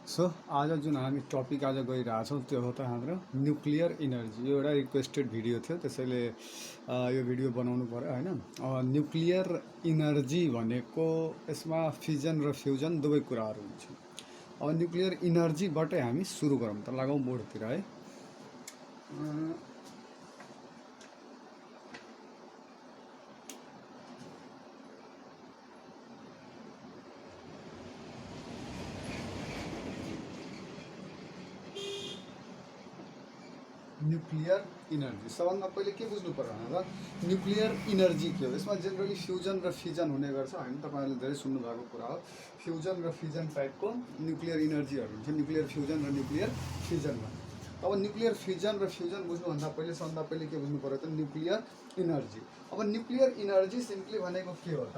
So आज जुन हामी टपिक आज गइरहेछौँ त्यो हो त हाम्रो न्युक्लियर इनर्जी। यो एउटा रिक्वेस्टेड भिडियो थियो, त्यसैले यो भिडियो बनाउनु पर्यो होइन। न्युक्लियर इनर्जी भनेको यसमा फिजन र फ्युजन दुवै कुराहरू हुन्छ। अब न्युक्लियर इनर्जीबाटै हामी सुरु गरौँ त, लगाउँ बोर्डतिर है। न्युक्लियर इनर्जी सबभन्दा पहिले के बुझ्नु पर्यो भन्दा न्युक्लियर इनर्जी के हो। यसमा जेनरली फ्युजन र फिजन हुने गर्छ होइन, तपाईँहरूले धेरै सुन्नुभएको कुरा हो। फ्युजन र फिजन टाइपको न्युक्लियर इनर्जीहरू हुन्छ, न्युक्लियर फ्युजन र न्युक्लियर फिजनमा। अब न्युक्लियर फिजन र फ्युजन बुझ्नुभन्दा पहिले सबभन्दा पहिले के बुझ्नु पर्यो त न्युक्लियर इनर्जी। अब न्युक्लियर इनर्जी सिम्पली भनेको के हो त,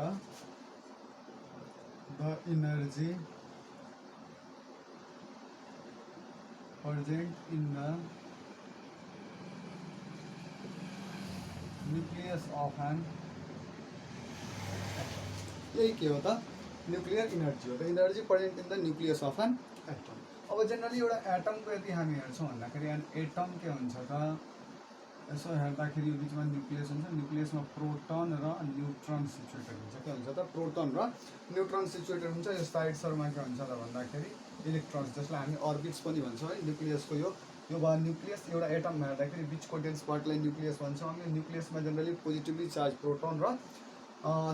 the energy present in the nucleus of an atom. यही के हो त न्युक्लियर इनर्जी हो त, energy present in the nucleus of an atom. अब जेनरली एउटा एटमको यदि हामी हेर्छौँ भन्दाखेरि एटम के हुन्छ त, यसो हेर्दाखेरि यो बिचमा न्युक्लियस हुन्छ, न्युक्लियसमा प्रोटन र न्युट्रन सिचुएटेड हुन्छ। के हुन्छ त, प्रोटन र न्युट्रन सिचुएटेड हुन्छ। यो साइड्सहरूमा के हुन्छ त भन्दाखेरि इलेक्ट्रोन्स, जसलाई हामी अर्बिट्स पनि भन्छौँ है। न्युक्लियसको यो भयो न्युक्लियस। एउटा एटममा हेर्दाखेरि बिचको डेन्स पार्टलाई न्युक्लियस भन्छौँ हामी। न्युक्लियसमा जेनरली पोजिटिभली चार्ज प्रोटन र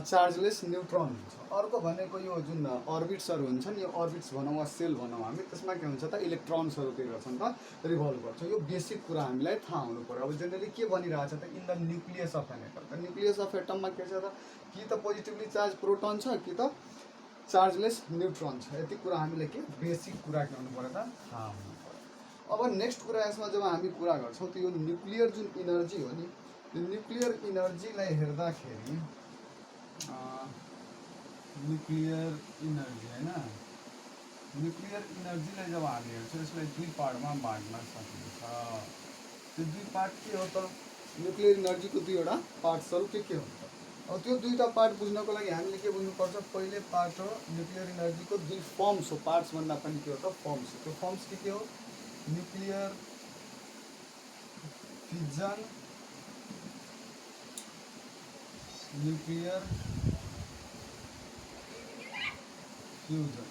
चार्जलेस न्युट्रन हुन्छ। अर्को भनेको यो जुन अर्बिट्सहरू हुन्छ नि, यो अर्बिट्स भनौँ वा सेल भनौँ हामी, त्यसमा के हुन्छ त इलेक्ट्रोन्सहरू के गर्छन् त रिभल्भ गर्छ। यो बेसिक कुरा हामीलाई थाहा हुनु पर्यो। अब जेनरली के भनिरहेछ त, in the nucleus of an atom. त न्युक्लियस अफ एटममा के छ त, कि त पोजिटिभली चार्ज प्रोटन छ कि त चार्जलेस न्युट्रन छ। यति कुरा हामीले के बेसिक कुरा के हुनु पर्यो त थाहा हुनु पर्यो। अब नेक्स्ट कुरा यसमा जब हामी कुरा गर्छौँ त यो न्युक्लियर जुन इनर्जी हो नि, यो न्युक्लियर इनर्जीलाई हेर्दाखेरि न्युक्लियर इनर्जी होइन, न्युक्लियर इनर्जीलाई जब हामी हेर्छौँ यसलाई दुई पार्टमा बाँड्न सकिन्छ। त्यो दुई पार्ट के हो त, न्युक्लियर इनर्जीको दुईवटा पार्ट्सहरू के हुन्छ। अब त्यो दुईवटा पार्ट बुझ्नको लागि हामीले के बुझ्नुपर्छ, पहिले पार्ट हो न्युक्लियर इनर्जीको दुई फर्म्स हो। पार्ट्स भन्दा पनि के हो त फर्म्स हो। त्यो फर्म्स के हो, nuclear fission, nuclear fusion.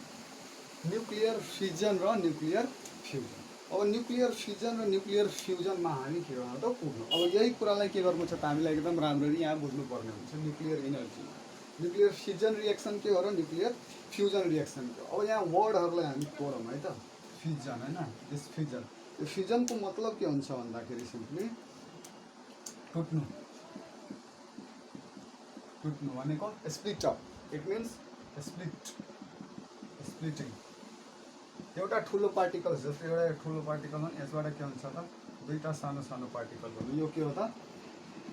Nuclear fission र न्युक्लियर फ्युजन। अब न्युक्लियर फिजन र न्युक्लियर फ्युजनमा हामी के गर्नु त पुग्नु। अब यही कुरालाई के गर्नु छ त हामीलाई एकदम राम्ररी यहाँ बुझ्नुपर्ने हुन्छ। Nuclear energy, nuclear fission reaction के हो र न्युक्लियर फ्युजन रिएक्सन के हो। अब यहाँ वर्डहरूलाई हामी तोडौँ है त, फिजन होइन, यस फिजन। यो फिजनको मतलब के हुन्छ भन्दाखेरि सिम्पली टुट्नु। टुट्नु भनेको split up, it means splitting. एउटा ठुलो पार्टिकल्स, जस्तै एउटा ठुलो पार्टिकल हो, यसबाट के हुन्छ त दुईवटा सानो सानो पार्टिकल हुनु। यो के हो त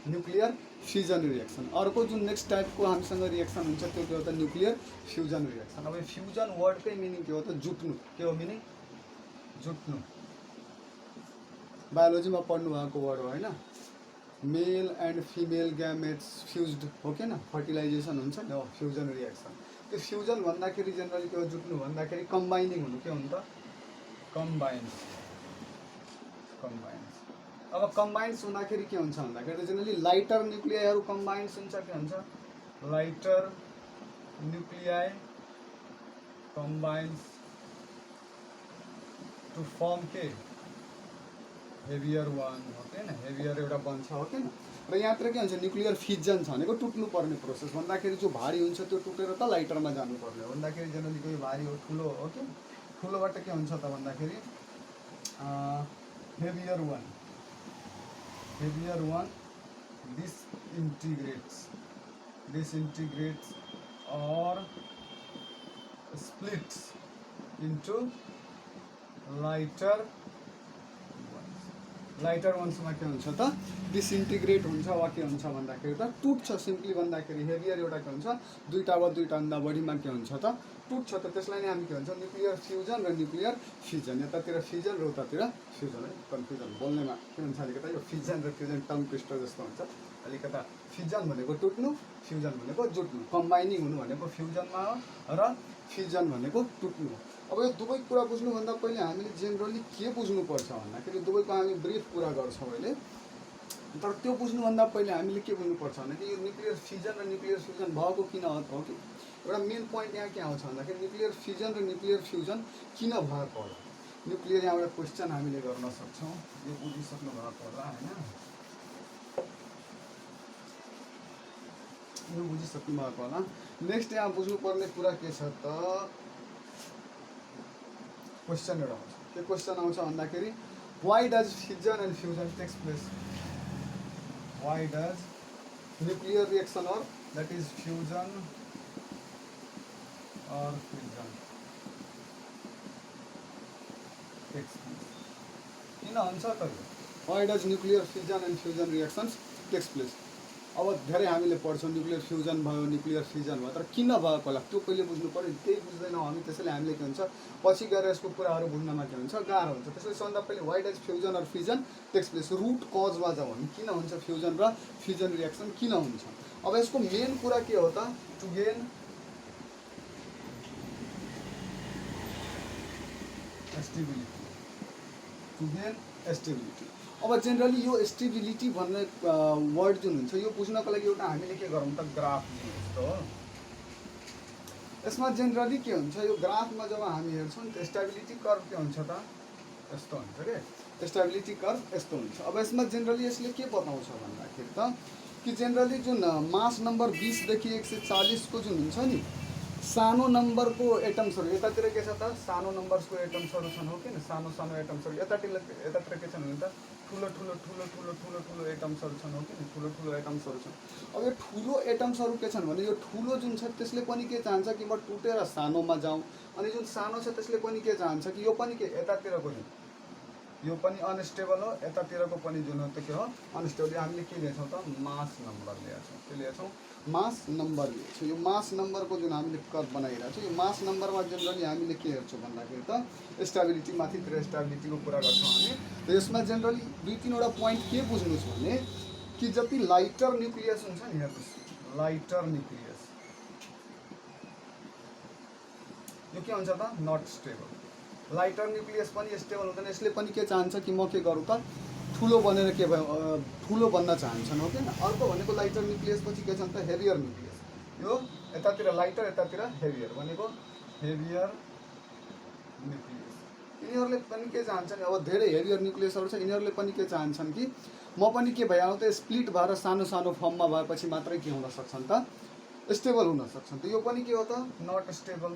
न्युक्लियर फ्युजन रिएक्सन। अर्को जुन नेक्स्ट टाइपको हामीसँग रिएक्सन हुन्छ त्यो के हो त न्युक्लियर फ्युजन रिएक्सन। अब फ्युजन वर्डकै मिनिङ के हो त जुट्नु। के हो मिनिङ, जुट्नु। बायोलोजीमा पढ्नु भएको वर्ड हो होइन। मेल एन्ड फिमेल ग्यामेट्स फ्युज्ड हो कि न, फर्टिलाइजेसन हुन्छ नि, हो फ्युजन रिएक्सन। त्यो फ्युजन भन्दाखेरि जेनरली के हो, जुट्नु भन्दाखेरि कम्बाइनिङ हुनु। के हुन्छ कम्बाइन्स। अब कम्बाइन्स हुँदाखेरि के हुन्छ भन्दाखेरि जेनरली लाइटर न्युक्लियाइहरू कम्बाइन्स हुन्छ। के हुन्छ लाइटर न्युक्लियाई कम्बाइन्स टु फर्म के हेभियर वान हो कि न, हेभियर एउटा बन्छ हो कि न। र यहाँतिर के हुन्छ न्युक्लियर फिजन छ भनेको टुट्नु पर्ने प्रोसेस भन्दाखेरि जो भारी हुन्छ त्यो टुटेर त लाइटरमा जानुपर्ने हो। भन्दाखेरि जेनरली कोही भारी हो, ठुलो हो कि, ठुलोबाट के हुन्छ त भन्दाखेरि heavier one disintegrates or splits into lighter वन्समा के हुन्छ त डिसइन्टिग्रेट हुन्छ वा के हुन्छ भन्दाखेरि त टुट्छ। सिम्पली भन्दाखेरि हेभियर एउटा के हुन्छ दुईवटा वा दुईवटाभन्दा बढीमा के हुन्छ त टुट्छ। त त्यसलाई नै हामी के भन्छौँ न्युक्लियर फ्युजन र न्युक्लियर फिजन। यतातिर फिजन र उतातिर फ्युजन है, कन्फ्युजन बोल्नेमा के हुन्छ अलिकता यो फिजन र फ्युजन टङ ट्विस्टर जस्तो हुन्छ अलिकता। फिजन भनेको टुट्नु, फ्युजन भनेको जुट्नु, कम्बाइनिङ हुनु भनेको फ्युजनमा हो र फिजन भनेको टुट्नु हो। अब यो दुवै कुरा बुझ्नुभन्दा पहिले हामीले जेनरली के बुझ्नुपर्छ भन्दाखेरि दुवैको हामी ब्रिफ कुरा गर्छौँ अहिले। तर त्यो बुझ्नुभन्दा पहिले हामीले के बुझ्नुपर्छ भन्दाखेरि यो न्युक्लियर फिजन र न्युक्लियर फ्युजन भएको किन हो कि एउटा मेन पोइन्ट यहाँ के आउँछ भन्दाखेरि न्युक्लियर फिजन र न्युक्लियर फ्युजन किन भएको होला। न्युक्लियर यहाँ एउटा क्वेसन हामीले गर्न सक्छौँ, यो बुझिसक्नु भएको होला होइन, यो बुझिसक्नु भएको होला। नेक्स्ट यहाँ बुझ्नुपर्ने कुरा के छ त, क्वेसन एउटा आउँछ। के क्वेसन आउँछ भन्दाखेरि why does fission and fusion takes place, why does nuclear reaction or that is fusion or fusion takes place, किन हुन्छ त why does nuclear fission and fusion reactions takes place. अब धेरै हामीले पढ्छौँ न्युक्लियर फ्युजन भयो न्युक्लियर फिजन भयो, तर किन भएको होला त्यो पहिले बुझ्नु पऱ्यो। केही बुझ्दैनौँ हामी, त्यसैले हामीले के हुन्छ पछि गएर यसको कुराहरू बुझ्नमा के हुन्छ गाह्रो हुन्छ। त्यसैले सबभन्दा पहिले वाइ डज फ्युजन और फिजन टेक्स प्लेस, रुट कजमा जाउँ हामी, किन हुन्छ फ्युजन र फिजन रिएक्सन किन हुन्छ। अब यसको मेन कुरा के हो त, to gain stability, to gain stability. अब जेनरली यो स्टेबिलिटी भन्ने वर्ड जुन हुन्छ यो बुझ्नको लागि एउटा हामीले के गरौँ त ग्राफ लिउँ त हो। यसमा जेनरली के हुन्छ यो ग्राफमा जब हामी हेर्छौँ नि स्टेबिलिटी कर्भ के हुन्छ त यस्तो हुन्छ के, स्टेबिलिटी कर्भ यस्तो हुन्छ। अब यसमा जेनरली यसले के बताउँछ भन्दाखेरि त कि जेनरली जुन मास नम्बर 20 देखि 140 को जुन हुन्छ नि सानो नम्बरको एटम्सहरू यतातिर के छ त सानो नम्बर्सको एटम्सहरू छन् हो किन, सानो सानो एटम्सहरू यतातिर के छन् भने त ठुलो ठुलो ठुलो ठुलो ठुलो ठुलो एटम्सहरू छन् हो किन, ठुलो ठुलो एटम्सहरू छन्। अब यो ठुलो एटम्सहरू के छन् भने यो ठुलो जुन छ त्यसले पनि के चाहन्छ कि म टुटेर सानोमा जाउँ, अनि जुन सानो छ त्यसले पनि के चाहन्छ कि यो पनि के यतातिरको जुन यो पनि अनस्टेबल हो, यतातिरको पनि जुन हो त्यो के हो अनस्टेबल। हामीले के लिएछौँ त मास नम्बर लिएछौँ, के लिएछौँ मास नम्बर लिएछौँ। यो मास नम्बरको जुन हामीले कर्भ बनाइरहेको छौँ यो मास नम्बरमा जेनरली हामीले के हेर्छौँ भन्दाखेरि त स्टेबिलिटी माथितिर स्टेबिलिटीको कुरा गर्छौँ हामी। त यसमा जेनरली 2-3वटा पोइन्ट के बुझ्नु छ भने कि जति लाइटर न्युक्लियस हुन्छ नि हेर्नुहोस्, लाइटर न्युक्लियस यो के हुन्छ त नट स्टेबल। लाइटर न्युक्लियस पनि स्टेबल हुँदैन, यसले पनि के चाहन्छ कि म के गरौँ त ठुलो बनेर के भयो ठुलो बन्न चाहन्छन् हो किन। अर्को भनेको लाइटर न्युक्लियस पछि के छन् त हेभियर न्युक्लियस, यो यतातिर लाइटर यतातिर हेभियर भनेको हेभियर न्युक्लियस। यिनीहरूले पनि के चाहन्छन्, अब धेरै हेभियर न्युक्लियसहरू छ यिनीहरूले पनि के चाहन्छन् कि म पनि के भइहाल्नु त स्प्लिट भएर सानो सानो फर्ममा भएपछि मात्रै के हुन सक्छन् त स्टेबल हुन सक्छन्। त यो पनि के हो त not stable,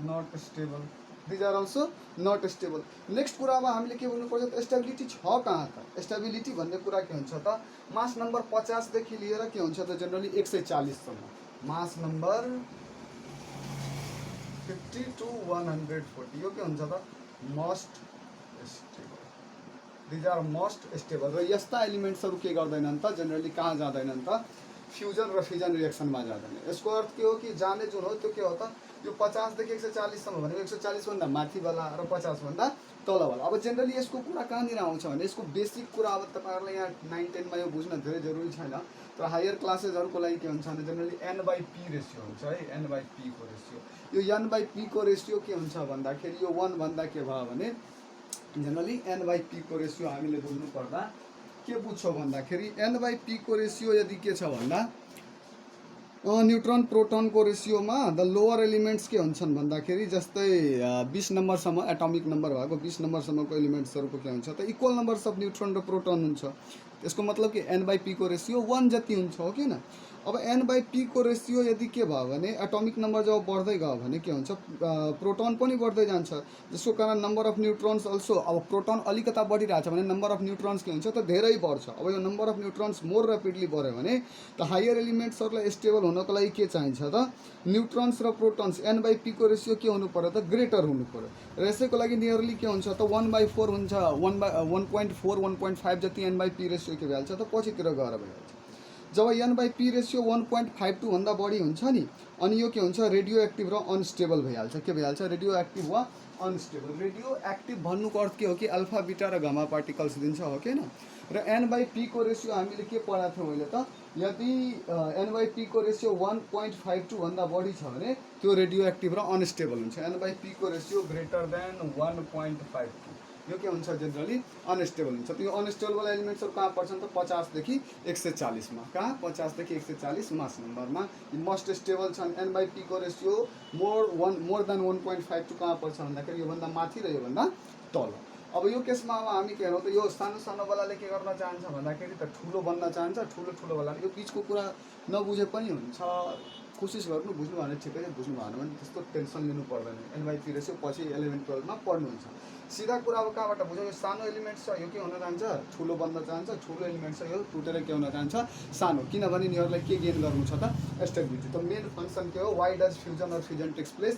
not stable, these are also not stable. Next कुरा अब हामीले के बुझ्नुपर्छ त स्टेबिलिटी छ कहाँ त। स्टेबिलिटी भन्ने कुरा के हुन्छ त मास नम्बर 50 देखि लिएर के हुन्छ त जेनरली 140 सम्म, मास नम्बर 50 to 140 यो के हुन्छ त most stable, these are most stable. र यस्ता एलिमेन्ट्सहरू के गर्दैनन् त जेनरली कहाँ जाँदैनन् त फ्युजन र फिजन रिएक्सनमा जाँदैन। यसको अर्थ के हो कि जाने जुन हो त्यो के हो त यो 50 देखि 140 सम्म भनेको 140 भन्दा माथिवाला र 50 भन्दा तलवाला। अब जेनरली यसको कुरा कहाँनिर आउँछ भने यसको बेसिक कुरा अब तपाईँहरूलाई यहाँ 9-10 मा यो बुझ्न धेरै जरुरी छैन, तर हायर क्लासेसहरूको लागि के हुन्छ भने जेनरली n/p रेसियो हुन्छ है, n/p को रेसियो। यो n/p को रेसियो के हुन्छ भन्दाखेरि यो 1 भन्दा के भयो भने जेनरली n/p को रेसियो हामीले बुझ्नु पर्दा के बुझ्छौँ भन्दाखेरि n/p को रेसियो यदि के छ भन्दा न्युट्रन प्रोटोनको रेसियोमा द लोअर एलिमेन्ट्स के हुन्छन् भन्दाखेरि जस्तै 20 नम्बरसम्म एटोमिक नम्बर भएको 20 नम्बरसम्मको एलिमेन्ट्सहरूको के हुन्छ त इक्वल नम्बर्स अफ न्युट्रन र प्रोटोन हुन्छ। त्यसको मतलब कि n/p को रेसियो 1 जति हुन्छ हो किन। अब n/p को रेसियो यदि के भयो भने एटोमिक नम्बर जब बढ्दै गयो भने के हुन्छ प्रोटोन पनि बढ्दै जान्छ, जसको कारण नम्बर अफ न्युट्रोन्स अल्सो, अब प्रोटोन अलिकता बढिरहेछ भने नम्बर अफ न्युट्रोन्स के हुन्छ त धेरै बढ्छ। अब यो number of neutrons more rapidly बढ्यो भने त हायर एलिमेन्ट्सहरूलाई स्टेबल हुनको लागि के चाहिन्छ त न्युट्रोन्स र प्रोटोन्स n/p को रेसियो के हुनु पर्यो त ग्रेटर हुनु पर्यो। र यसैको लागि नियरली के हुन्छ त 1/4 हुन्छ, 1.4 1.5 जति n/p रेसियो के भइहाल्छ त पछितिर गएर भइहाल्छ। जब n/p रेसियो 1.52 भन्दा बढी हुन्छ नि अनि यो के हुन्छ रेडियो एक्टिभ र अनस्टेबल भइहाल्छ। के भइहाल्छ रेडियो एक्टिभ वा अनस्टेबल। रेडियो एक्टिभ भन्नुको अर्थ के हो कि अल्फा बिटा र गामा पार्टिकल्स दिन्छ हो किन। र n/p को रेसियो हामीले के पढाएको थियौँ अहिले त यदि एन/पी को रेसियो 1.52 भन्दा बढी छ भने त्यो रेडियो एक्टिभ र अनस्टेबल हुन्छ। एन/पी को रेसियो ग्रेटर देन 1.52 यो के हुन्छ जेनरली अनस्टेबल हुन्छ। त्यो अनस्टेबल एलिमेन्ट्सहरू कहाँ पर्छन् त 50 देखि 140 मा। कहाँ 50 देखि 140 मास नम्बरमा मोस्ट स्टेबल छन्। एन/पी को रेसियो मोर देन 1.52 कहाँ पर्छ भन्दाखेरि योभन्दा माथि र योभन्दा तल। अब यो केसमा अब हामी के हेरौँ त यो सानो सानो वालाले के गर्न चाहन्छ भन्दाखेरि त ठुलो बन्न चाहन्छ। ठुलो ठुलो वाला यो बिचको कुरा नबुझे पनि हुन्छ, कोसिस गर्नु बुझ्नु भने ठिकै छ, बुझ्नु भएन भने त्यस्तो टेन्सन लिनु पर्दैन। एन/पी रेसियो पछि 11 12 मा पढ्नुहुन्छ। सिधा कुरा अब कहाँबाट बुझ्यो, यो सानो एलिमेन्ट छ यो के हुन चाहन्छ ठुलो बन्न चाहन्छ, ठुलो एलिमेन्ट छ यो टुटेर के हुन चाहन्छ सानो, किनभने यिनीहरूलाई के गेन गर्नु छ त स्टेबिलिटी। त मेन फङ्सन के हो, why does fusion or fusion takes place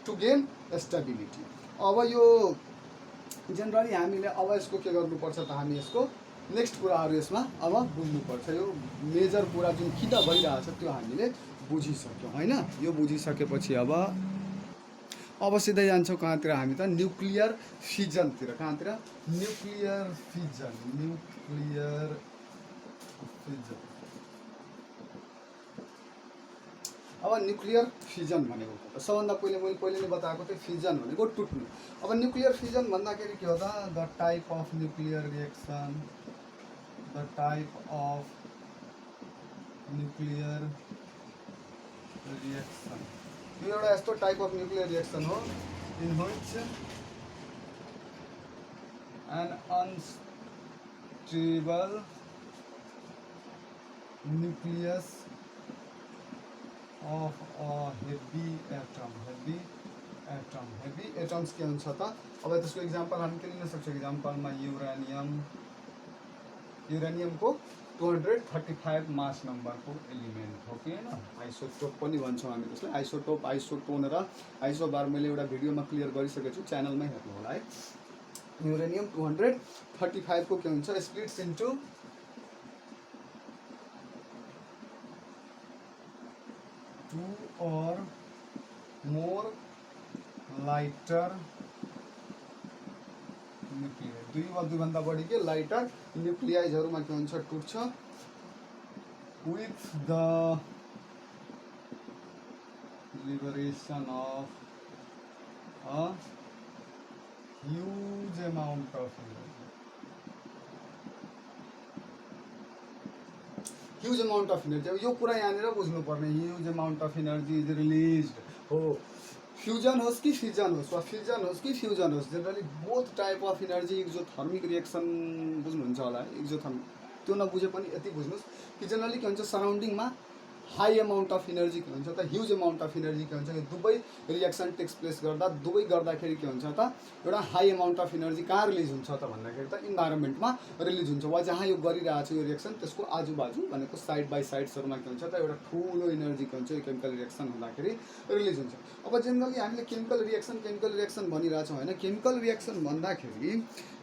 to gain stability. अब यो जेनरली हामीले अब यसको के गर्नुपर्छ त हामी यसको नेक्स्ट कुराहरू यसमा अब बुझ्नुपर्छ। यो मेजर कुरा जुन किन भइरहेछ त्यो हामीले बुझिसक्यौँ होइन। यो बुझिसकेपछि अब सिधै जान्छौँ कहाँतिर हामी त न्युक्लियर फिजनतिर। कहाँतिर न्युक्लियर फिजन। अब न्युक्लियर फिजन भनेको सबभन्दा मैले पहिले नै बताएको थिएँ, फिजन भनेको टुट्नु। अब न्युक्लियर फिजन भन्दाखेरि के हो त, the type of nuclear reaction, the type of nuclear reaction. यो एउटा यस्तो टाइप अफ न्युक्लियर रिएक्सन हो in which an unstable nucleus of a heavy atoms के हुन्छ त। अब त्यसको इक्जाम्पल हामी के लिन सक्छौँ, इक्जाम्पलमा युरेनियमको 235 मास नम्बरको एलिमेन्ट हो कि होइन। आइसोटोप पनि भन्छौँ हामी त्यसलाई। आइसोटोन र आइसोबार मैले एउटा भिडियोमा क्लियर गरिसकेको छु, च्यानलमै हेर्नु होला है। युरेनियम 235 को के हुन्छ, splits into 2 or more lighter nuclear, 2 वा 2 भन्दा बढी के लाइटर न्युक्लियाइजहरुमा के हुन्छ टुट्छ with the liberation of a huge amount of energy. Huge amount of energy. अब यो कुरा यहाँनिर बुझ्नुपर्ने, huge amount of energy is release हो। फ्युजन होस् कि फिजन होस् वा फ्युजन होस् कि फ्युजन होस्, generally both type of energy exothermic reaction बुझ्नुहुन्छ होला। एक्जोथर्मिक त्यो नबुझे पनि यति बुझ्नुहोस् कि जेनरली के हुन्छ सराउन्डिङमा हाई अमाउन्ट अफ इनर्जी के हुन्छ त, ह्युज अमाउन्ट अफ इनर्जी के हुन्छ, यो दुवै रिएक्सन टेक्स प्लेस दुवै गर्दाखेरि के हुन्छ त एउटा हाई अमाउन्ट अफ इनर्जी कहाँ रिलिज हुन्छ त भन्दाखेरि त इन्भाइरोमेन्टमा रिलिज हुन्छ, वा जहाँ यो गरिरहेको छ यो रिएक्सन त्यसको आजुबाजु भनेको साइड बाई साइड्सहरूमा के हुन्छ त एउटा ठुलो इनर्जी के हुन्छ यो केमिकल रिएक्सन हुँदाखेरि रिलिज हुन्छ। अब जेनरली हामीले केमिकल रिएक्सन भनिरहेछौँ होइन। केमिकल रिएक्सन भन्दाखेरि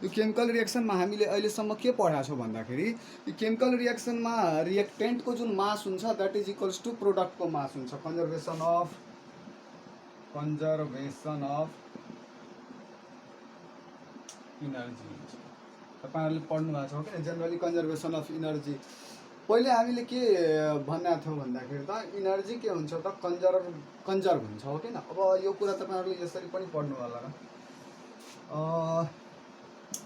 यो केमिकल रिएक्सनमा हामीले अहिलेसम्म के पढाएको छौँ भन्दाखेरि यो केमिकल रिएक्सनमा रिएक्टेन्टको जुन मास हुन्छ द्याट इज इक्वल्स टु प्रोडक्टको मास हुन्छ। कन्जर्भेसन अफ इनर्जी हुन्छ। तपाईहरुले पढ्नु भएको छ कि जेनरली कन्जर्भेसन अफ इनर्जी। पहिले हामीले के भनेको थियौँ भन्दाखेरि त इनर्जी के हुन्छ त कन्जर्भ हुन्छ हो किन। अब यो कुरा तपाईहरुले यसरी पनि पढ्नु होला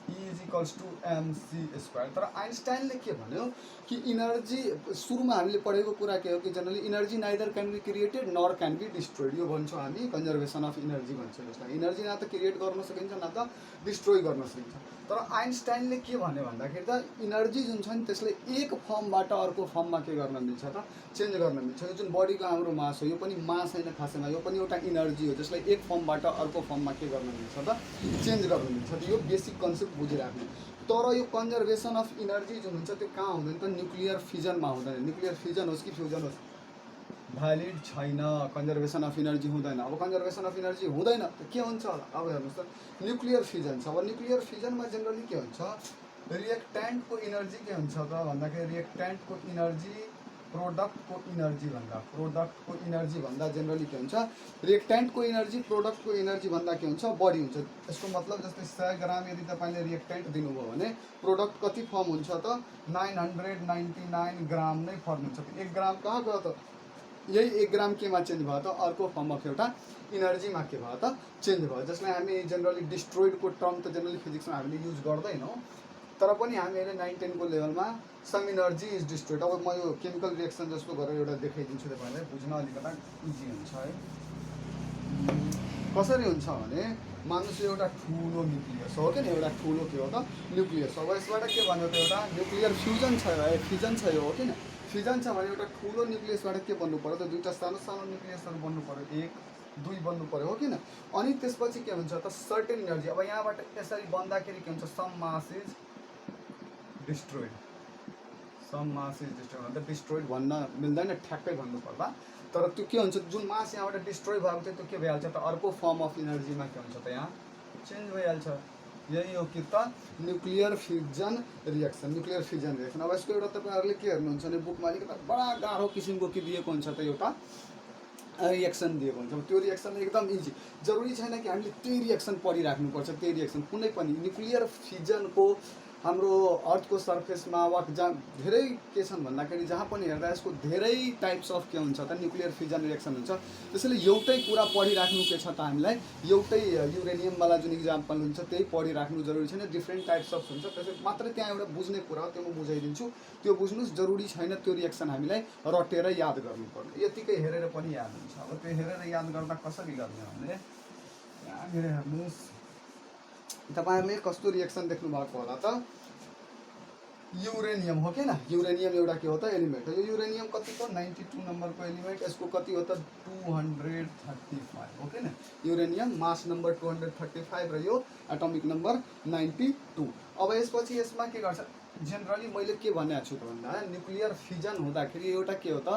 E is equals to mc square. तर आइन्स्टाइनले के भन्यो कि इनर्जी सुरुमा हामीले पढेको कुरा के हो कि generally energy neither can be created nor can be destroyed. यो भन्छौँ हामी कन्जर्भेसन अफ इनर्जी भन्छौँ यसलाई। इनर्जी न त क्रिएट गर्न सकिन्छ न त डिस्ट्रोय गर्न सकिन्छ। तर आइन्स्टाइनले के भन्यो भन्दाखेरि त इनर्जी जुन छ नि त्यसले एक फर्मबाट अर्को फर्ममा के गर्न मिल्छ त चेन्ज गर्न मिल्छ। यो जुन बडीको हाम्रो मास हो यो पनि मास होइन खासैमा, यो पनि एउटा इनर्जी हो जसलाई एक फर्मबाट अर्को फर्ममा के गर्न मिल्छ त चेन्ज गर्न मिल्छ। यो बेसिक कन्सेप्ट बुझिराख्नु। तर यो कन्जर्भेसन अफ इनर्जी जुन हुन्छ त्यो कहाँ हुँदैन त न्युक्लियर फिजनमा हुँदैन। न्युक्लियर फिजन होस् कि फ्युजन होस् भ्यालिड छैन, कन्जर्भेसन अफ इनर्जी हुँदैन। अब कन्जर्भेसन अफ इनर्जी हुँदैन त के हुन्छ होला, अब हेर्नुहोस् त न्युक्लियर फिजन छ। अब न्युक्लियर फिजनमा जेनरली के हुन्छ रिएक्टेन्टको इनर्जी के हुन्छ त भन्दाखेरि रिएक्टेन्टको इनर्जी प्रोडक्टको इनर्जी भन्दा जेनरली के हुन्छ रिएक्टेन्टको इनर्जी प्रोडक्टको इनर्जी भन्दा के हुन्छ बढी हुन्छ। यसको मतलब जस्तै 100 ग्राम यदि तपाईँले रिएक्टेन्ट दिनुभयो भने प्रोडक्ट कति फर्म हुन्छ त 999 ग्राम नै फर्म हुन्छ। 1 ग्राम कहाँ गयो त यही 1 ग्राम केमा चेन्ज भयो त अर्को फर्म अफ एउटा इनर्जीमा के भयो त चेन्ज भयो। जसलाई हामी जेनरली डिस्ट्रोइडको टर्म त जेनरली फिजिक्समा हामीले युज गर्दैनौँ तर पनि हामीले 9-10 को लेभलमा सम इनर्जी इज डिस्ट्रोइड। अब म यो केमिकल रिएक्सन जस्तो गरेर एउटा देखाइदिन्छु तपाईँलाई बुझ्न अलिकता इजी हुन्छ है। कसरी हुन्छ भने मानुस एउटा ठुलो न्युक्लियस हो किन एउटा ठुलो के हो त न्युक्लियस। अब यसबाट के भन्यो त एउटा न्युक्लियर फ्युजन छ है फिजन छ यो हो किन फिजन छ भने एउटा ठुलो न्युक्लियसबाट के बन्नु पर्यो त दुईवटा सानो सानो न्युक्लियसहरू बन्नु पर्यो 1 2 बन्नु पर्यो हो किन। अनि त्यसपछि के हुन्छ त सर्टेन इनर्जी अब यहाँबाट यसरी बन्दाखेरि के हुन्छ सम मास इज डिस्ट्रोइड अन्त डिस्ट्रोइड भन्न मिल्दैन ठ्याक्कै भन्नु पर्ला तर त्यो के हुन्छ जुन मास यहाँबाट डिस्ट्रोय भएको थियो त्यो के भइहाल्छ त अर्को फर्म अफ इनर्जीमा के हुन्छ त यहाँ चेन्ज भइहाल्छ। यही हो कि त न्युक्लियर फ्युजन रिएक्सन अब यसको एउटा तपाईँहरूले के हेर्नुहुन्छ भने बुकमा अलिकति बडा गाह्रो किसिमको के दिएको हुन्छ त एउटा रिएक्सन दिएको हुन्छ। त्यो रिएक्सन एकदम इजी जरुरी छैन कि हामीले त्यही रिएक्सन पढिराख्नुपर्छ। त्यही रिएक्सन कुनै पनि न्युक्लियर फ्युजनको हाम्रो अर्थको सर्फेसमा वा जहाँ धेरै के छन् भन्दाखेरि जहाँ पनि हेर्दा यसको धेरै टाइप्स अफ के हुन्छ त न्युक्लियर फ्युजन रिएक्सन हुन्छ। त्यसैले एउटै कुरा पढिराख्नु के छ त हामीलाई एउटै युरेनियमवाला जुन इक्जाम्पल हुन्छ त्यही पढिराख्नु जरुरी छैन। डिफ्रेन्ट टाइप्स अफ हुन्छ त्यसै मात्रै त्यहाँ एउटा बुझ्ने कुरा हो त्यो म बुझाइदिन्छु त्यो बुझ्नुस् जरुरी छैन। त्यो रिएक्सन हामीलाई रटेर याद गर्नुपर्ने यतिकै हेरेर पनि याद हुन्छ। अब त्यो हेरेर याद गर्दा कसरी गर्ने भने यहाँनिर हेर्नुहोस् तपाईहरुले कस्तो रिएक्सन देख्नु भएको होला त युरेनियम हो किन युरेनियम एउटा के हो त एलिमेन्ट हो। यो युरेनियम कति को 92 नम्बरको एलिमेन्ट यसको कति हो त 235 हो किन युरेनियम मास नम्बर 235 र यो एटोमिक नम्बर 92। अब यसपछि यसमा के गर्छ जेनरली मैले के भनेको छु त भन्दा न्युक्लियर फ्युजन हुँदाखेरि एउटा के हो त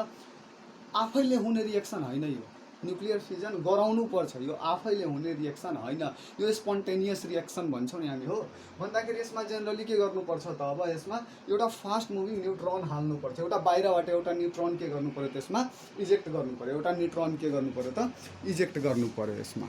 आफैले हुने रिएक्सन हैन। यो न्युक्लियर फ्युजन गराउनु पर्छ यो आफैले हुने रिएक्सन हैन। यो स्पोन्टेनियस रिएक्सन भन्छौँ नि हामी हो भन्दाखेरि यसमा जेनरली के गर्नुपर्छ त अब यसमा एउटा फास्ट मुभिङ न्युट्रोन हाल्नुपर्छ। एउटा बाहिरबाट एउटा न्युट्रोन के गर्नु पर्यो त्यसमा इजेक्ट गर्नु पर्यो। एउटा न्युट्रोन के गर्नु पर्यो त इजेक्ट गर्नु पर्यो यसमा।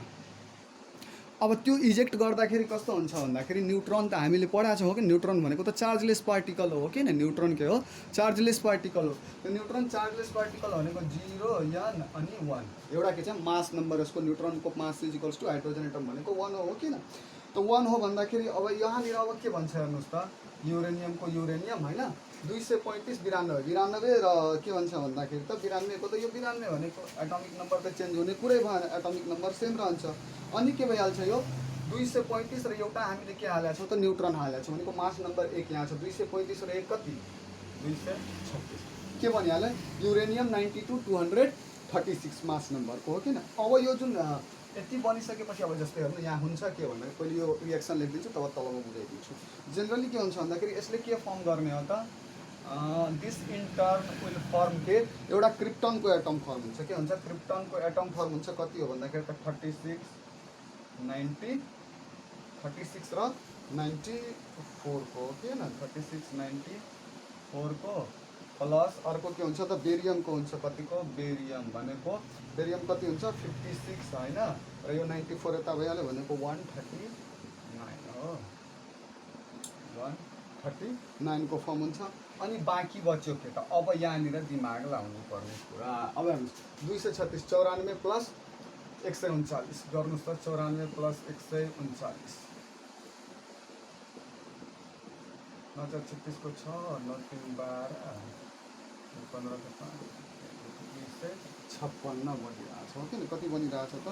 अब त्यो इजेक्ट गर्दाखेरि कस्तो हुन्छ भन्दाखेरि न्युट्रोन त हामीले पढाएको छौँ कि न्युट्रोन भनेको त चार्जलेस पार्टिकल हो किन न्युट्रोन के हो चार्जलेस पार्टिकल हो। त्यो न्युट्रोन चार्जलेस पार्टिकल भनेको 0 n अनि 1 एउटा के छ मास नम्बर यसको न्युट्रोनको mass is equals to hydrogen atom भनेको 1 हो किन त 1 हो भन्दाखेरि अब यहाँनिर अब के भन्छ हेर्नुहोस् त युरेनियमको युरेनियम हैन 235 92 र के भन्छ भन्दाखेरि त 92 को त यो 92 भनेको एटोमिक नम्बर त चेन्ज हुने कुरै भएन एटोमिक नम्बर सेम रहन्छ। अनि के भइहाल्छ यो 235 र एउटा हामीले के हालेको छौँ त न्युट्रोन हालेको छौँ भनेको मास नम्बर 1 यहाँ छ 235 र 1 कति 236 के भनिहाल्यो युरेनियम 92 236 मास नम्बरको हो किन। अब यो जुन यति बनिसकेपछि अब जस्तै हेर्नु यहाँ हुन्छ के भन्दाखेरि पहिले यो रिएक्सन लेखिदिन्छु तब म बुझाइदिन्छु। जेनरली के हुन्छ भन्दाखेरि यसले के फर्म गर्ने हो त this in turn will form के एउटा क्रिप्टनको एटम फर्म हुन्छ। के हुन्छ क्रिप्टनको एटम फर्म हुन्छ कति हो भन्दाखेरि त 36 र 94 को के न 36 94 को प्लस अर्को के हुन्छ त बेरियमको हुन्छ कतिको बेरियम भनेको बेरियम कति हुन्छ 56 हैन र यो 94 यता भइहाल्यो भनेको 139 हो 139 को फर्म हुन्छ। अनि बाँकी बच्यो के त अब यहाँनिर दिमाग लाउनु पर्ने कुरा अब हेर्नुहोस् 236 94 प्लस 139 गर्नुहोस् त 94 प्लस 139 936 को 6 9 3 12 15 256 बनिरहेछ हो किन कति बनिरहेछ त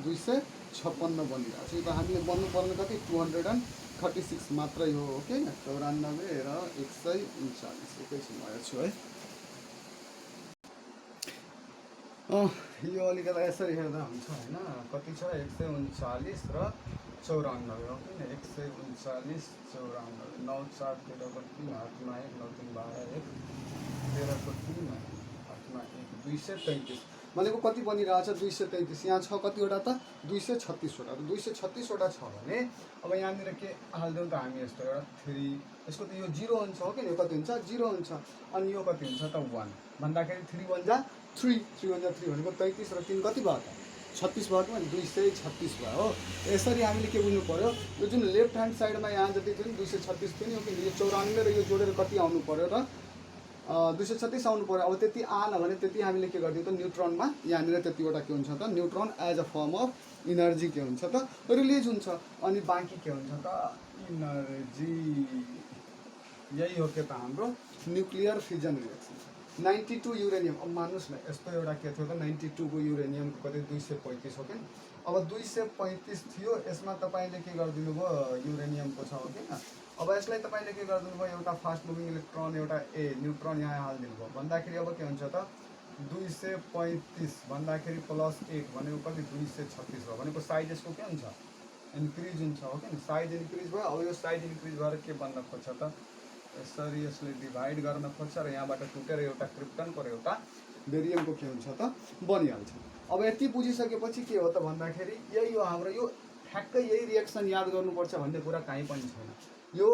256 बनिरहेछ। यो त हामीले बन्नुपर्ने कति 236 मात्रै हो ओके 94 र 139 एकैछिन हेर्छु है। यो अलिकति यसरी हेर्दा हुन्छ हैन कति छ 139 र 94 हो किन 139 94 9 4 13 को 3 हातमा 1 9 3 12 1 13 को 3 हातमा 1 233 भनेको कति बनिरहेछ 233। यहाँ छ कतिवटा त 236वटा। 236वटा छ भने अब यहाँनिर के हाल्दिउँ त हामी यस्तो एउटा 3, यसको त यो 0 हुन्छ हो कि यो कति हुन्छ 0 हुन्छ, अनि यो कति हुन्छ त 1 भन्दाखेरि 3 1 जा 3, 3 1 जा 3 भनेको 33 र 3 कति भयो त 36 भयो कि 236 भयो हो। यसरी हामीले के बुझ्नु पर्यो, यो जुन लेफ्ट ह्यान्ड साइडमा यहाँ जति थियो नि 236 थियो नि, यो 94 र यो जोडेर कति आउनु पर्यो त 236 आउनु पर्यो। अब त्यति आएन भने त्यति हामीले के गरिदिउँ त न्युट्रनमा यहाँनिर त्यतिवटा के हुन्छ त neutron as a form of energy के हुन्छ त रिलिज हुन्छ, अनि बाँकी के हुन्छ त इनर्जी। यही हो के त हाम्रो न्युक्लियर फिजन रिएक्सन। 92 युरेनियम, अब मान्नुहोस् न यस्तो एउटा के थियो त 92 को युरेनियमको कति 235 हो कि, अब 235 थियो, यसमा तपाईँले के गरिदिनु भयो युरेनियमको छ हो कि, अब यसलाई तपाईँले के गरिदिनु भयो एउटा फास्ट मुभिङ इलेक्ट्रोन एउटा न्युट्रन यहाँ हालिदिनु भयो भन्दाखेरि अब के हुन्छ त 235 भन्दाखेरि +8 भनेको कति 236 भयो भनेको साइज यसको के हुन्छ इन्क्रिज हुन्छ हो कि, साइज इन्क्रिज भयो। अब यो साइज इन्क्रिज भएर के बन्न खोज्छ त यसरी यसले डिभाइड गर्न खोज्छ र यहाँबाट टुटेर एउटा क्रिप्टनको र एउटा बेरियमको के हुन्छ त बनिहाल्छ। अब यति बुझिसकेपछि के हो त भन्दाखेरि यही हो हाम्रो, यो ठ्याक्कै यही रिएक्सन याद गर्नुपर्छ भन्ने कुरा कहीँ पनि छैन। यो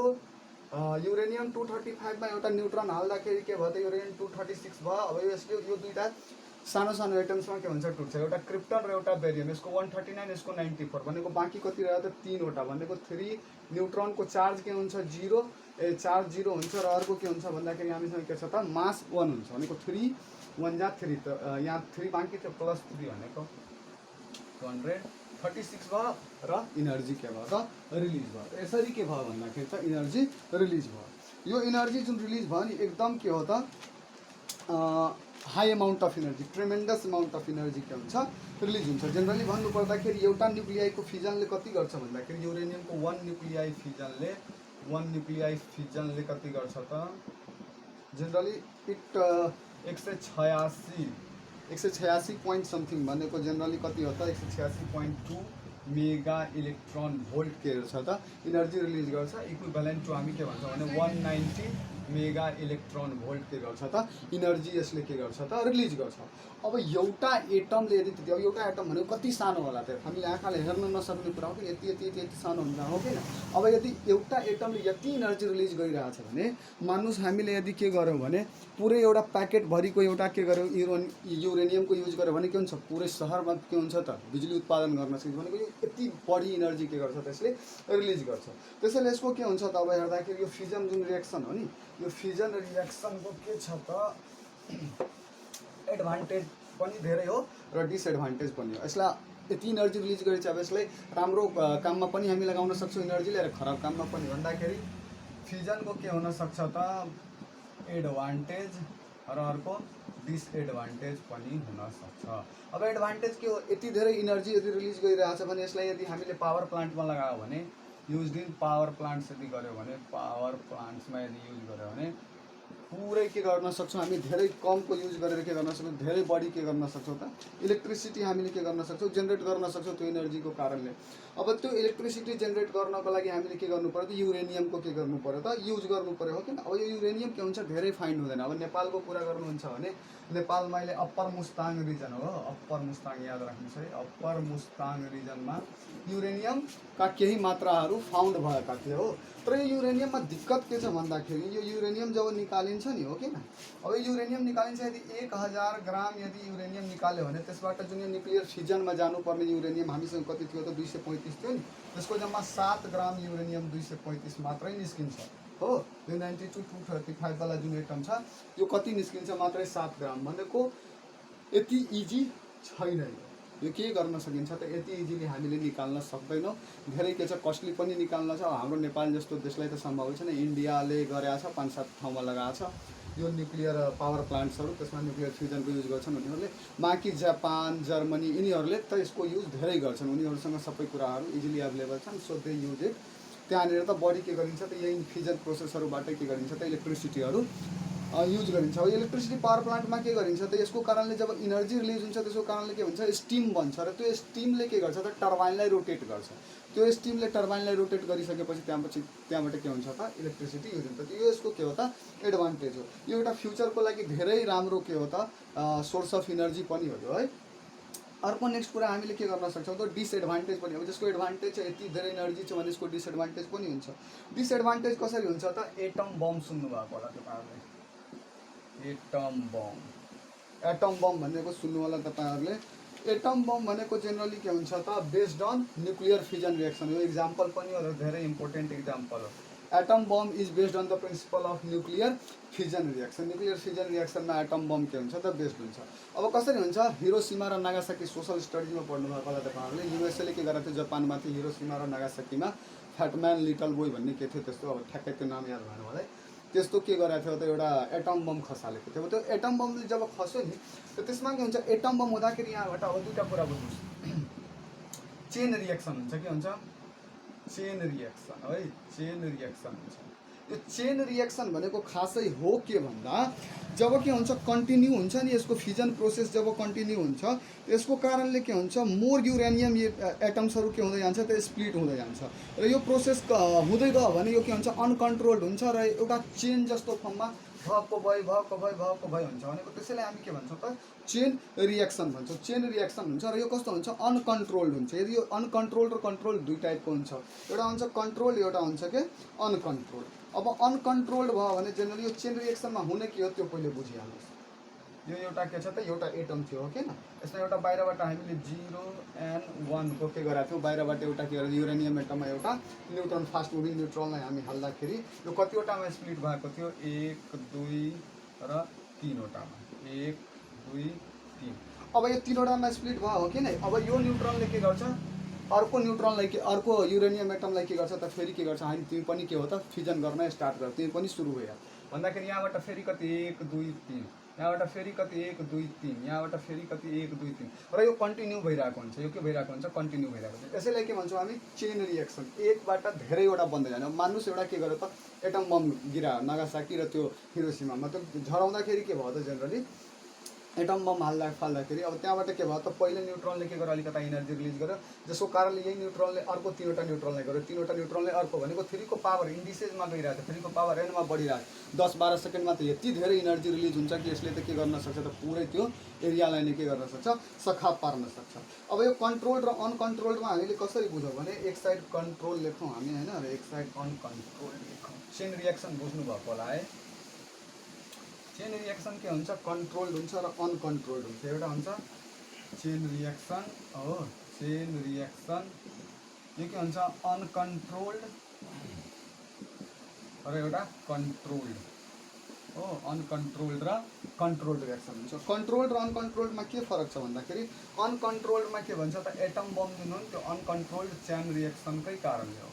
युरेनियम 235 मा एउटा न्युट्रन हाल्दाखेरि के भयो त युरेनियम 236 भयो। अब यसले यो दुईटा सानो सानो एटम्समा के हुन्छ टुट्छ, एउटा क्रिप्टन र एउटा बेरियम, यसको 139 यसको 94 भनेको बाँकी कति रह्यो त 3वटा भनेको 3 न्युट्रनको चार्ज के हुन्छ 0 चार्ज 0 हुन्छ र अर्को के हुन्छ भन्दाखेरि हामीसँग के छ त मास 1 हुन्छ भनेको 3 1 जा 3 त यहाँ 3 बाँकी थियो +3 भनेको 236 भयो र इनर्जी के भयो त रिलिज भयो। यसरी के भयो भन्दाखेरि त इनर्जी रिलिज भयो। यो इनर्जी जुन रिलिज भयो नि एकदम के हो त high amount of energy, ट्रेमेन्डस amount of energy के हुन्छ रिलिज हुन्छ। जेनरली भन्नुपर्दाखेरि एउटा न्युक्लियाईको फिजनले कति गर्छ भन्दाखेरि युरेनियमको 1 न्युक्लियाई फिजनले कति गर्छ त जेनरली इट 186 पोइन्ट समथिङ भनेको जेनरली कति हो त 186.2 मेगा इलेक्ट्रोन भोल्ट के छ त इनर्जी रिलिज गर्छ, इक्विभ्यालेन्ट टु हामी के भन्छौँ भने 190 मेगा इलेक्ट्रोन भोल्ट के गर्छ त इनर्जी यसले के गर्छ त रिलिज गर्छ। अब एउटा एटमले यदि अब एउटा एटम भनेको कति सानो होला त हामीले आँखाले हेर्न नसक्ने कुरा हो कि यति यति यति यति सानो हुन्छ हो किन। अब यदि एउटा एटमले यति इनर्जी रिलिज गरिरहेछ भने मान्नुहोस् हामीले यदि के गर्यौँ भने पुरै एउटा प्याकेटभरिको एउटा के गर्यौँ युरेनियमको युज गर्यो भने के हुन्छ पुरै सहरमा के हुन्छ त बिजुली उत्पादन गर्न सकिन्छ भनेको यो यति बढी इनर्जी के गर्छ त्यसले रिलिज गर्छ। त्यसैले यसको के हुन्छ त अब हेर्दाखेरि यो फिजन जुन रिएक्सन हो नि यो फिजन रिएक्सनको के छ त एडभान्टेज पनि धेरै हो र डिसएडभान्टेज पनि हो। यसलाई यति इनर्जी रिलिज गरेछ अब यसलाई राम्रो काममा पनि हामी लगाउन सक्छौँ इनर्जीले र खराब काममा पनि भन्दाखेरि फिजनको के हुन सक्छ त एडभान्टेज र अर्को डिसएडभान्टेज पनि हुन सक्छ। अब एडभान्टेज के हो यति धेरै इनर्जी यदि रिलिज गरिरहेछ भने यसलाई यदि हामीले पावर प्लान्टमा लगायो भने युज इन पावर प्लान्ट्स यदि गऱ्यो भने पावर प्लान्ट्समा यदि युज गऱ्यो भने पुरै के गर्न सक्छौँ हामी धेरै कमको युज गरेर के गर्न सक्छौँ धेरै बढी के गर्न सक्छौँ त इलेक्ट्रिसिटी हामीले के गर्न सक्छौँ जेनेरेट गर्न सक्छौँ त्यो इनर्जीको कारणले। अब त्यो इलेक्ट्रिसिटी जेनेरेट गर्नको लागि हामीले के गर्नु पर्यो त युरेनियमको के गर्नु पर्यो त युज गर्नु पर्यो हो किन। अब यो युरेनियम के हुन्छ धेरै फाइन्ड हुँदैन। अब नेपालको कुरा गर्नुहुन्छ भने नेपालमा अहिले अप्पर मुस्ताङ रिजन हो, अप्पर मुस्ताङ याद राख्नुहोस् है, अप्पर मुस्ताङ रिजनमा युरेनियमका केही मात्राहरू फाउन्ड भएका थिए हो। तर यो युरेनियममा दिक्कत के छ भन्दाखेरि यो युरेनियम जब निकालिन्छ नि हो किन, अब युरेनियम निकालिन्छ यदि 1000 ग्राम यदि युरेनियम निकाल्यो भने त्यसबाट जुन यो न्युक्लियर फिजनमा जानुपर्ने युरेनियम हामीसँग कति थियो त 235 थियो नि, त्यसको जम्मा 7 ग्राम युरेनियम 235 मात्रै निस्किन्छ हो। यो 92 235 वाला जुन एटम छ यो कति निस्किन्छ मात्रै 7 ग्राम भनेको यति इजी छैन। यो के गर्न सकिन्छ त यति इजिली हामीले निकाल्न सक्दैनौँ, धेरै के छ कस्टली पनि निकाल्न छ। हाम्रो नेपाल जस्तो देशलाई त सम्भव छैन, इन्डियाले गरेछ 5-7 ठाउँमा लगाएको छ यो न्युक्लियर पावर प्लान्ट्सहरू, त्यसमा न्युक्लियर फ्युजनको युज गर्छन् उनीहरूले। बाँकी जापान जर्मनी यिनीहरूले त यसको युज धेरै गर्छन्, उनीहरूसँग सबै कुराहरू इजिली एभाइलेबल छन्, सो दे युज इट। त्यहाँनिर त बढी के गरिन्छ त यही फ्युजन प्रोसेसहरूबाट के गरिन्छ त इलेक्ट्रिसिटीहरू युज गरिन्छ। अब इलेक्ट्रिसिटी पावर प्लान्टमा के गरिन्छ त यसको कारणले जब इनर्जी रिलिज हुन्छ त्यसको कारणले के हुन्छ स्टिम बन्छ र त्यो स्टिमले के गर्छ त टर्बाइनलाई रोटेट गर्छ। त्यो स्टिमले टर्बाइनलाई रोटेट गरिसकेपछि त्यहाँबाट के हुन्छ त इलेक्ट्रिसिटी युज हुन्छ। यो यसको के हो त एडभान्टेज हो। यो एउटा फ्युचरको लागि धेरै राम्रो के हो त सोर्स अफ इनर्जी पनि हो यो है। अर्को नेक्स्ट कुरा हामीले के गर्न सक्छौँ त डिसएडभान्टेज पनि। अब जसको एडभान्टेज चाहिँ यति धेरै एनर्जी छ भने यसको डिसएडभान्टेज पनि हुन्छ। डिसएडभान्टेज कसरी हुन्छ त एटम बम सुन्नुभएको होला तपाईँहरूले। एटम बम भनेको सुन्नु होला तपाईँहरूले। एटम बम भनेको जेनरली के हुन्छ त based on nuclear fission reaction हो। इक्जाम्पल पनि हो र धेरै इम्पोर्टेन्ट इक्जाम्पल हो। Atom bomb is based on the principle of nuclear fission reaction. Nuclear fission रिएक्सनमा एटम बम के हुन्छ त बेस्ड हुन्छ। अब कसरी हुन्छ हिरोसिमा र नागासाकी सोसल स्टडिजमा पढ्नुभएको होला तपाईँहरूले। युएसएले के गरेको थियो जापानमाथि हिरोसिमा र नागासाकीमा फ्याटम्यान लिटल बोय भन्ने के थियो त्यस्तो अब ठ्याक्कै त्यो नाम याद भएन मलाई। त्यस्तो के गरेको थियो त एउटा एटम बम खसालेको थियो। त्यो एटम बमले जब खस्यो नि त त्यसमा के हुन्छ एटम बम हुँदाखेरि यहाँबाट अब दुईवटा कुरा बुझ्नुहोस्। चेन रिएक्सन हुन्छ। के हुन्छ चेन रिएक्सन है। चेन रिएक्सन हुन्छ। यो चेन रिएक्सन भनेको खासै हो के भन्दा जब के हुन्छ कन्टिन्यू हुन्छ नि यसको फिजन प्रोसेस जब कन्टिन्यू हुन्छ यसको कारणले के हुन्छ मोर युरेनियम एटम्सहरू के हुँदै जान्छ त स्प्लिट हुँदै जान्छ र यो प्रोसेस हुँदै गयो भने यो के हुन्छ अनकन्ट्रोल्ड हुन्छ र एउटा चेन जस्तो फर्ममा भएको भइ हुन्छ भनेको। त्यसैले हामी के भन्छौँ त चेन रिएक्सन भन्छौँ। चेन रिएक्सन हुन्छ र यो कस्तो हुन्छ अनकन्ट्रोल्ड हुन्छ। यदि यो अनकन्ट्रोल्ड र कन्ट्रोल दुई टाइपको हुन्छ। एउटा हुन्छ कन्ट्रोल एउटा हुन्छ के अनकन्ट्रोल्ड। अब अनकन्ट्रोल्ड भयो भने जेनरली यो चेन रिएक्सनमा हुने के हो त्यो पहिले बुझिहाल्नुहोस्। यो एउटा के छ त एउटा एटम थियो हो किन यसमा एउटा बाहिरबाट हामीले 0 and 1 को के गरेका थियौँ बाहिरबाट एउटा के युरेनियम एटममा एउटा न्युट्रोन फास्ट मुभिङ न्युट्रोनलाई हामी हाल्दाखेरि यो कतिवटामा स्प्लिट भएको थियो 1 2 र 3 वटामा 1 2 3। अब यो 3 वटामा स्प्लिट भयो हो किन। अब यो न्युट्रोनले के गर्छ अर्को न्युट्रोनलाई के अर्को युरेनियम एटमलाई के गर्छ त फेरि के गर्छ हामी तिमी पनि के हो त फिजन गर्न स्टार्ट गर तिमी पनि सुरु भयो भन्दाखेरि यहाँबाट फेरि कति 1 2 3 यहाँबाट फेरि कति 1 2 3 यहाँबाट फेरि कति 1 2 3 र यो कन्टिन्यू भइरहेको हुन्छ। यो के भइरहेको हुन्छ कन्टिन्यू भइरहेको हुन्छ। यसैलाई के भन्छौँ हामी चेन रिएक्सन। एकबाट धेरैवटा बन्दै जाने। मान्नुहोस् एउटा के गर्यो त एटम बम गिरा नागासाकी र त्यो हिरोसिमामा त झराउँदाखेरि के भयो त जेनरली एटम बम फाल्दाखेरि अब त्यहाँबाट के भयो त पहिले न्युट्रोनले के गर्यो अलिकता इनर्जी रिलिज गर्यो जसको कारणले यही न्युट्रोनले अर्को 3वटा न्युट्रोनलाई गर्यो 3वटा न्युट्रोनले अर्को भनेको 3 को पावर इन्डिसेसमा गइरहेको छ 3 को पावर n मा बढिरहेको 10-12 सेकेन्डमा त यति धेरै इनर्जी रिलिज हुन्छ कि यसले त के गर्न सक्छ त पुरै त्यो एरियालाई नै के गर्न सक्छ सखा पार्न सक्छ। अब यो कन्ट्रोल र अनकन्ट्रोलमा हामीले कसरी बुझौँ भने एक साइड कन्ट्रोल लेखौँ हामी हैन र एक साइड अनकन्ट्रोल लेखौँ। चेन रिएक्सन बुझ्नु भएको होला है। चेन रिएक्सन के हुन्छ कन्ट्रोल्ड हुन्छ र अनकन्ट्रोल्ड हुन्छ। एउटा हुन्छ चेन रिएक्सन हो चेन रिएक्सन यो के हुन्छ अनकन्ट्रोल्ड र एउटा कन्ट्रोल्ड हो। अनकन्ट्रोल्ड र कन्ट्रोल्ड रिएक्सन हुन्छ। कन्ट्रोल्ड र अनकन्ट्रोल्डमा के फरक छ भन्दाखेरि अनकन्ट्रोल्डमा के भन्छ त एटम बम जुन हो नि त्यो अनकन्ट्रोल्ड चेन रिएक्सनकै कारणले हो।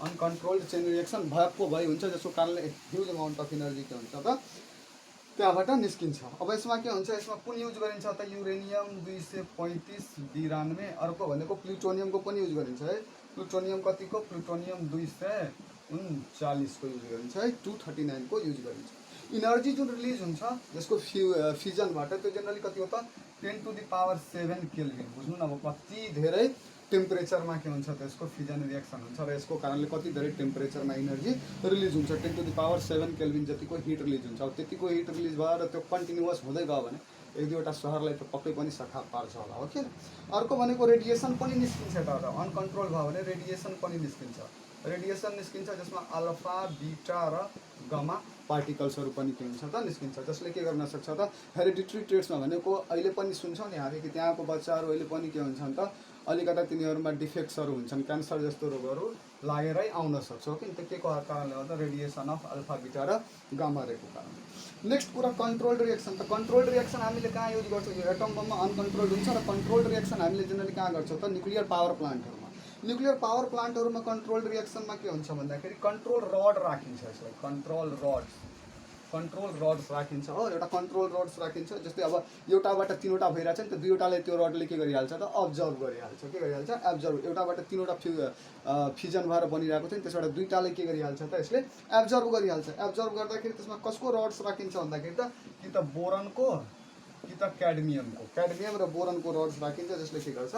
अनकन्ट्रोल्ड चेन रिएक्सन भएको भइ हुन्छ जसको कारणले ह्युज अमाउन्ट अफ इनर्जी के हुन्छ त त्यहाँबाट निस्किन्छ। अब यसमा के हुन्छ यसमा कुन युज गरिन्छ त युरेनियम 235 92 अर्को भनेको प्लुटोनियमको पनि युज गरिन्छ है। प्लुटोनियम कतिको प्लुटोनियम 239 को युज गरिन्छ है 239 को युज गरिन्छ। इनर्जी जुन रिलिज हुन्छ यसको फिजनबाट त्यो जेनरली कति हो त 10⁻⁷ केल्भिन। बुझ्नु न अब कति धेरै टेम्परेचरमा के हुन्छ त यसको फिजन रिएक्सन हुन्छ र यसको कारणले कति धेरै टेम्परेचरमा इनर्जी रिलिज हुन्छ 10⁻⁷ केल्भिन जतिको हिट रिलिज हुन्छ। अब त्यतिको हिट रिलिज भएर त्यो कन्टिन्युअस हुँदै गयो भने एक दुईवटा सहरलाई त पक्कै पनि सखा पार्छ होला हो किन। अर्को भनेको रेडिएसन पनि निस्किन्छ त अनकन्ट्रोल भयो भने रेडिएसन पनि निस्किन्छ। रेडिएसन निस्किन्छ जसमा अल्फा बीटा र गामा पार्टिकल्सहरू पनि के हुन्छ त निस्किन्छ जसले के गर्न सक्छ त हेरिडिटरी ट्रेट्समा भनेको अहिले पनि सुन्छौँ नि हामी कि त्यहाँको बच्चाहरू अहिले पनि के हुन्छन् त अलिकता तिनीहरूमा डिफेक्ट्सहरू हुन्छन् क्यान्सर जस्तो रोगहरू लागेरै आउन सक्छ हो कि त्यो के को कारणले गर्दा रेडिएसन अफ अल्फा बीटा र गामा रेको कारण। नेक्स्ट कुरा कन्ट्रोल्ड रिएक्सन। त कन्ट्रोल्ड रिएक्सन हामीले कहाँ युज गर्छौँ यो एटम बममा अनकन्ट्रोल्ड हुन्छ र कन्ट्रोल्ड रिएक्सन हामीले जेनरली कहाँ गर्छौँ त न्युक्लियर पावर प्लान्टहरूमा। न्युक्लियर पावर प्लान्टहरूमा कन्ट्रोल्ड रिएक्सनमा के हुन्छ भन्दाखेरि कन्ट्रोल रड राखिन्छ। यसलाई कन्ट्रोल रड कन्ट्रोल रड्स राखिन्छ हो, एउटा कन्ट्रोल रड्स राखिन्छ। जस्तै अब एउटाबाट तीनवटा भइरहेछ नि त, दुईवटाले त्यो रडले के गरिहाल्छ त अब्जर्भ गरिहाल्छ, के गरिहाल्छ एब्जर्भ। एउटाबाट तीनवटा फ्युजन भएर बनिरहेको थियो नि, त्यसबाट दुईटाले के गरिहाल्छ त यसले एब्जर्भ गरिहाल्छ। एब्जर्भ गर्दाखेरि त्यसमा कसको रड्स राखिन्छ भन्दाखेरि त कि त बोरनको कि त क्याडमियमको, क्याडमियम र बोरनको रड्स राखिन्छ, जसले के गर्छ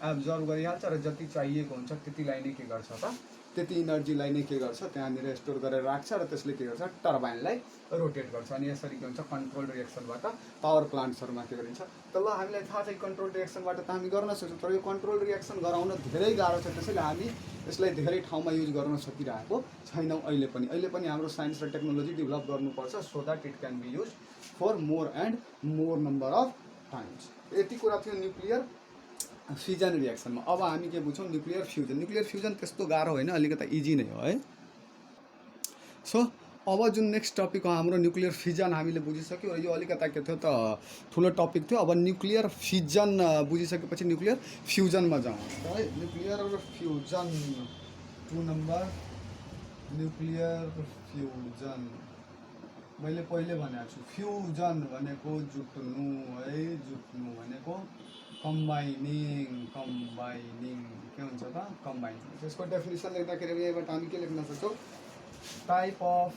एब्जर्भ गरिहाल्छ र जति चाहिएको हुन्छ त्यतिलाई नै के गर्छ त त्यति इनर्जीलाई नै के गर्छ त्यहाँनिर स्टोर गरेर राख्छ र त्यसले के गर्छ टर्बाइनलाई रोटेट गर्छ। अनि यसरी के हुन्छ कन्ट्रोल रिएक्सनबाट पावर प्लान्ट्सहरूमा के गरिन्छ त। ल हामीलाई थाहा छ कन्ट्रोल रिएक्सनबाट त हामी गर्न सक्छौँ, तर यो कन्ट्रोल रिएक्सन गराउन धेरै गाह्रो छ, त्यसैले हामी यसलाई धेरै ठाउँमा युज गर्न सकिरहेको छैनौँ अहिले पनि। अहिले पनि हाम्रो साइन्स र टेक्नोलोजी डेभलप गर्नुपर्छ so that it can be use for more and more number of times. यति कुरा थियो न्युक्लियर फ्युजन रिएक्सनमा। अब हामी के बुझ्छौँ न्युक्लियर फ्युजन। न्युक्लियर फ्युजन त्यस्तो गाह्रो होइन, अलिकति इजी नै हो है। सो अब जुन नेक्स्ट टपिक हो हाम्रो न्युक्लियर फ्युजन हामीले बुझिसक्यो, यो अलिकता के थियो त ठुलो टपिक थियो। अब न्युक्लियर फ्युजन बुझिसकेपछि न्युक्लियर फ्युजनमा जाउँ है। Nuclear fusion 2 number nuclear fusion. मैले पहिले भनेको छु फ्युजन भनेको जुट्नु है, जुट्नु भनेको कम्बाइनिङ, कम्बाइनिङ के हुन्छ त कम्बाइनिङ। त्यसको डेफिनेसन लेख्दाखेरि यहीँबाट हामी के लेख्न सक्छौँ type of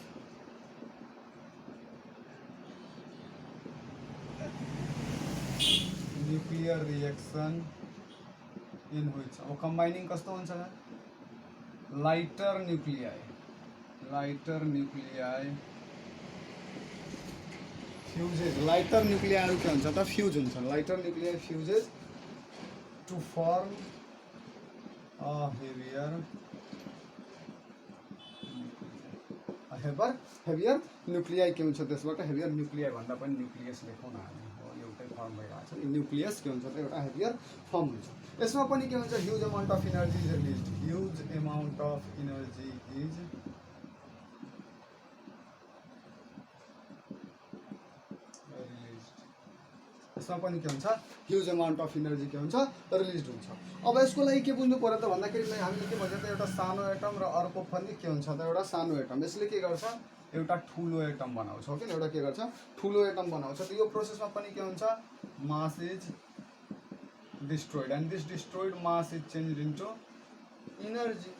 nuclear reaction in which. अब कम्बाइनिङ कस्तो हुन्छ lighter nuclei, lighter nuclei fuses. Lighter न्युक्लियाहरू के हुन्छ त फ्युज हुन्छ। Lighter nuclear fuses to form a heavier nuclei के हुन्छ त्यसबाट हेभियर न्युक्लियाई भन्दा पनि न्युक्लियस लेखौँ न हामी, हो एउटै फर्म भइरहेको छ। न्युक्लियस के हुन्छ त एउटा हेभियर फर्म हुन्छ। यसमा पनि के हुन्छ huge amount of energy is release, huge amount of energy is यसमा पनि के हुन्छ ह्युज अमाउन्ट अफ इनर्जी के हुन्छ रिलिज हुन्छ। अब यसको लागि के बुझ्नु पर्यो त भन्दाखेरि हामीले के भन्छ त एउटा सानो एटम र अर्को पनि के हुन्छ त एउटा सानो एटम। यसले के गर्छ एउटा ठुलो एटम बनाउँछ, हो कि एउटा के गर्छ ठुलो एटम बनाउँछ। त यो प्रोसेसमा पनि के हुन्छ mass is destroyed and this destroyed mass is change into energy,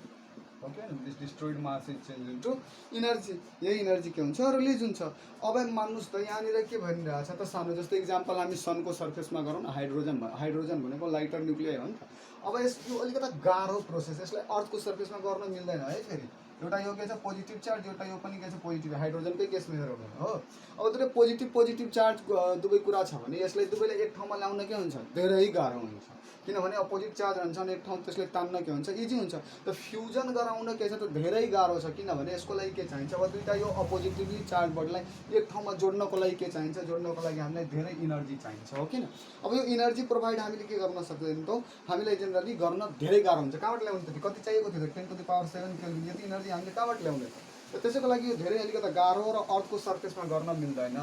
okay. This destroyed mass is change into energy, यही इनर्जी के हुन्छ रिलिज हुन्छ। अब मान्नुहोस् त यहाँनिर के भनिरहेछ त सानो, जस्तै इक्जाम्पल हामी सनको सर्फेसमा गरौँ न, हाइड्रोजन भनेको लाइटर न्युक्लियाई हो नि त। अब यो अलिकति गाह्रो प्रोसेस, यसलाई अर्थको सर्फेसमा गर्न मिल्दैन है। फेरि एउटा यो के छ पोजिटिभ चार्ज, एउटा यो पनि के छ पोजिटिभ, हाइड्रोजनकै केस मेजर हो हो। अब दुवै पोजिटिभ चार्ज दुवै कुरा छ भने यसलाई दुवैलाई एक ठाउँमा ल्याउन के हुन्छ धेरै गाह्रो हुन्छ, किनभने अपोजिट चार्ज रहन्छन् एक ठाउँ, त्यसले तान्न के हुन्छ इजी हुन्छ। त फ्युजन गराउन के छ त धेरै गाह्रो छ, किनभने यसको लागि के चाहिन्छ अब दुईवटा यो अपोजिटिभली चार्ज बडीलाई एक ठाउँमा जोड्नको लागि के चाहिन्छ, जोड्नको लागि हामीलाई धेरै इनर्जी चाहिन्छ, हो किन। अब यो इनर्जी प्रोभाइड हामीले के गर्न सक्दैनौँ, हामीलाई जेनरली गर्न धेरै गाह्रो हुन्छ। कहाँबाट ल्याउने त कति चाहिएको थियो 10⁻⁷ केल्भिन, यति इनर्जी हामीले कहाँबाट ल्याउने त। त्यसैको लागि यो धेरै अलिकति गाह्रो र अर्थको सर्फेसमा गर्न मिल्दैन,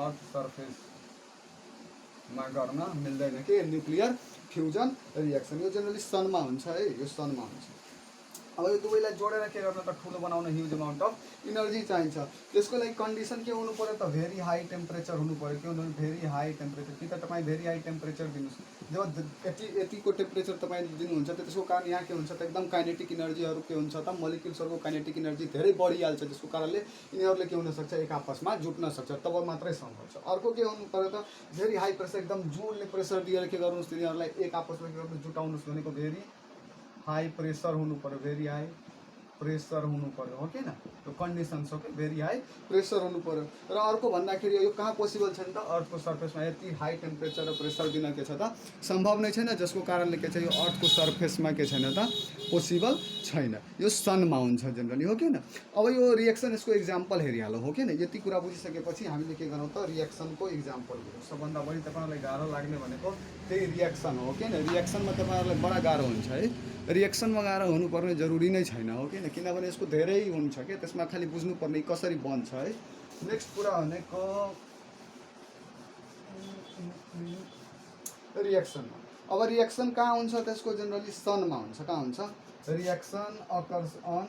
अर्थ सर्फेसमा गर्न मिल्दैन के न्युक्लियर फ्युजन रिएक्सन। यो जेनरली सनमा हुन्छ है, यो सनमा हुन्छ। अब यो दुवैलाई जोडेर के गर्न त ठुलो बनाउन ह्युज अमाउन्ट अफ इनर्जी चाहिन्छ। त्यसको लागि कन्डिसन के हुनु पऱ्यो त भेरी हाई टेम्परेचर हुनु पऱ्यो। के हुनु भेरी हाई टेम्परेचर, कि त तपाईँ भेरी हाई टेम्परेचर दिनुहोस्। जब यतिको टेम्परेचर तपाईँ दिनुहुन्छ त त्यसको कारण यहाँ के हुन्छ त एकदम काइनेटिक इनर्जीहरू के हुन्छ त मोलिक्युल्सहरूको काइनेटिक इनर्जी धेरै बढिहाल्छ, त्यसको कारणले यिनीहरूले के हुनसक्छ एक आपसमा जुट्न सक्छ, तब मात्रै सम्भव छ। अर्को के हुनु पऱ्यो त भेरी हाई प्रेसर, एकदम जोडले प्रेसर दिएर के गर्नुहोस् तिनीहरूलाई एक आपसमा के गर्नुहोस् जुटाउनुहोस् भनेको भेरी हाई प्रेसर हुनु पऱ्यो, भेरी हाई प्रेसर हुनु पऱ्यो, हो कि न। त्यो कन्डिसन हो कि भेरी हाई प्रेसर हुनु पऱ्यो। र अर्को भन्दाखेरि यो कहाँ पोसिबल छैन त अर्थको सर्फेसमा यति हाई टेम्परेचर र प्रेसर दिन के छ त सम्भव नै छैन, जसको कारणले के छ यो अर्थको सर्फेसमा के छैन त पोसिबल छैन। यो सनमा हुन्छ जेनरली, हो कि न। अब यो रिएक्सन यसको इक्जाम्पल हेरिहाल्यो, हो कि न। यति कुरा बुझिसकेपछि हामीले के गरौँ त रिएक्सनको इक्जाम्पल हेरौँ। सबभन्दा बढी तपाईँहरूलाई गाह्रो लाग्ने भनेको त्यही रिएक्सन हो, कि न। रिएक्सनमा तपाईँहरूलाई बडा गाह्रो हुन्छ है। रिएक्सनमा गाह्रो हुनुपर्ने जरुरी नै छैन, हो कि न, किनभने यसको धेरै हुन्छ कि त्यसमा खालि बुझ्नुपर्ने कसरी बन्छ है। नेक्स्ट कुरा भनेको रिएक्सनमा। अब रिएक्सन कहाँ हुन्छ त्यसको जेनरली सनमा हुन्छ। कहाँ हुन्छ रिएक्सन अकर्स अन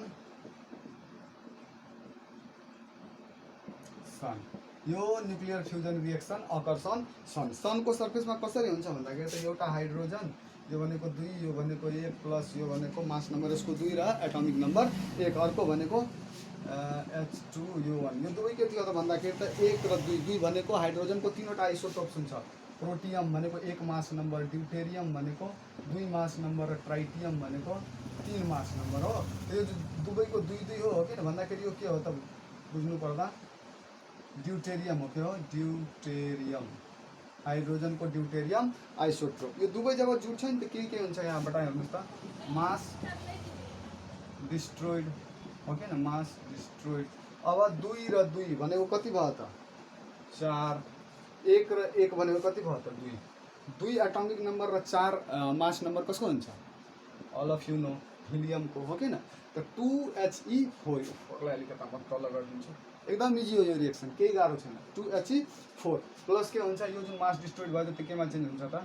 सन यो nuclear fusion reaction occurs on sun सनको सर्फेसमा कसरी हुन्छ भन्दाखेरि त एउटा हाइड्रोजन यो भनेको 2 यो भनेको 1 प्लस यो भनेको मास नम्बर यसको 2 र एटमिक नम्बर 1 अर्को भनेको H2 यो 1 यो दुवै के थियो त भन्दाखेरि त 1 र 2 2 भनेको हाइड्रोजनको तीनवटा आइसोटोप्स हुन्छ प्रोटियम भनेको 1 मास नम्बर ड्युटेरियम भनेको 2 मास नम्बर र ट्राइटियम भनेको 3 मास नम्बर हो यो दुवैको 2 2 हो किन भन्दाखेरि यो के हो त बुझ्नु पर्दा ड्युटेरियम हो के हो ड्युटेरियम हाइड्रोजन को ड्यूटेरियम आइसोटोप यो दुवै जब जुट्छ नि त के हुन्छ यहाँबाट हेर्नुस् त मास डिस्ट्रोइड हो के न मास डिस्ट्रोइड अब 2 र 2 भनेको कति भयो त 4 1 र 1 भनेको कति भयो त 2 2 एटमिक नम्बर र 4 मास नम्बर कसको हुन्छ all of you know helium को हो के न त 2He4 फोरलाई अलिकता म तल गरिदिन्छु एकदम इजी हो यो रिएक्सन केही गाह्रो छैन 2He4 प्लस के हुन्छ यो जुन मास डिस्ट्रोइड भयो त्यो केमा चेन्ज हुन्छ त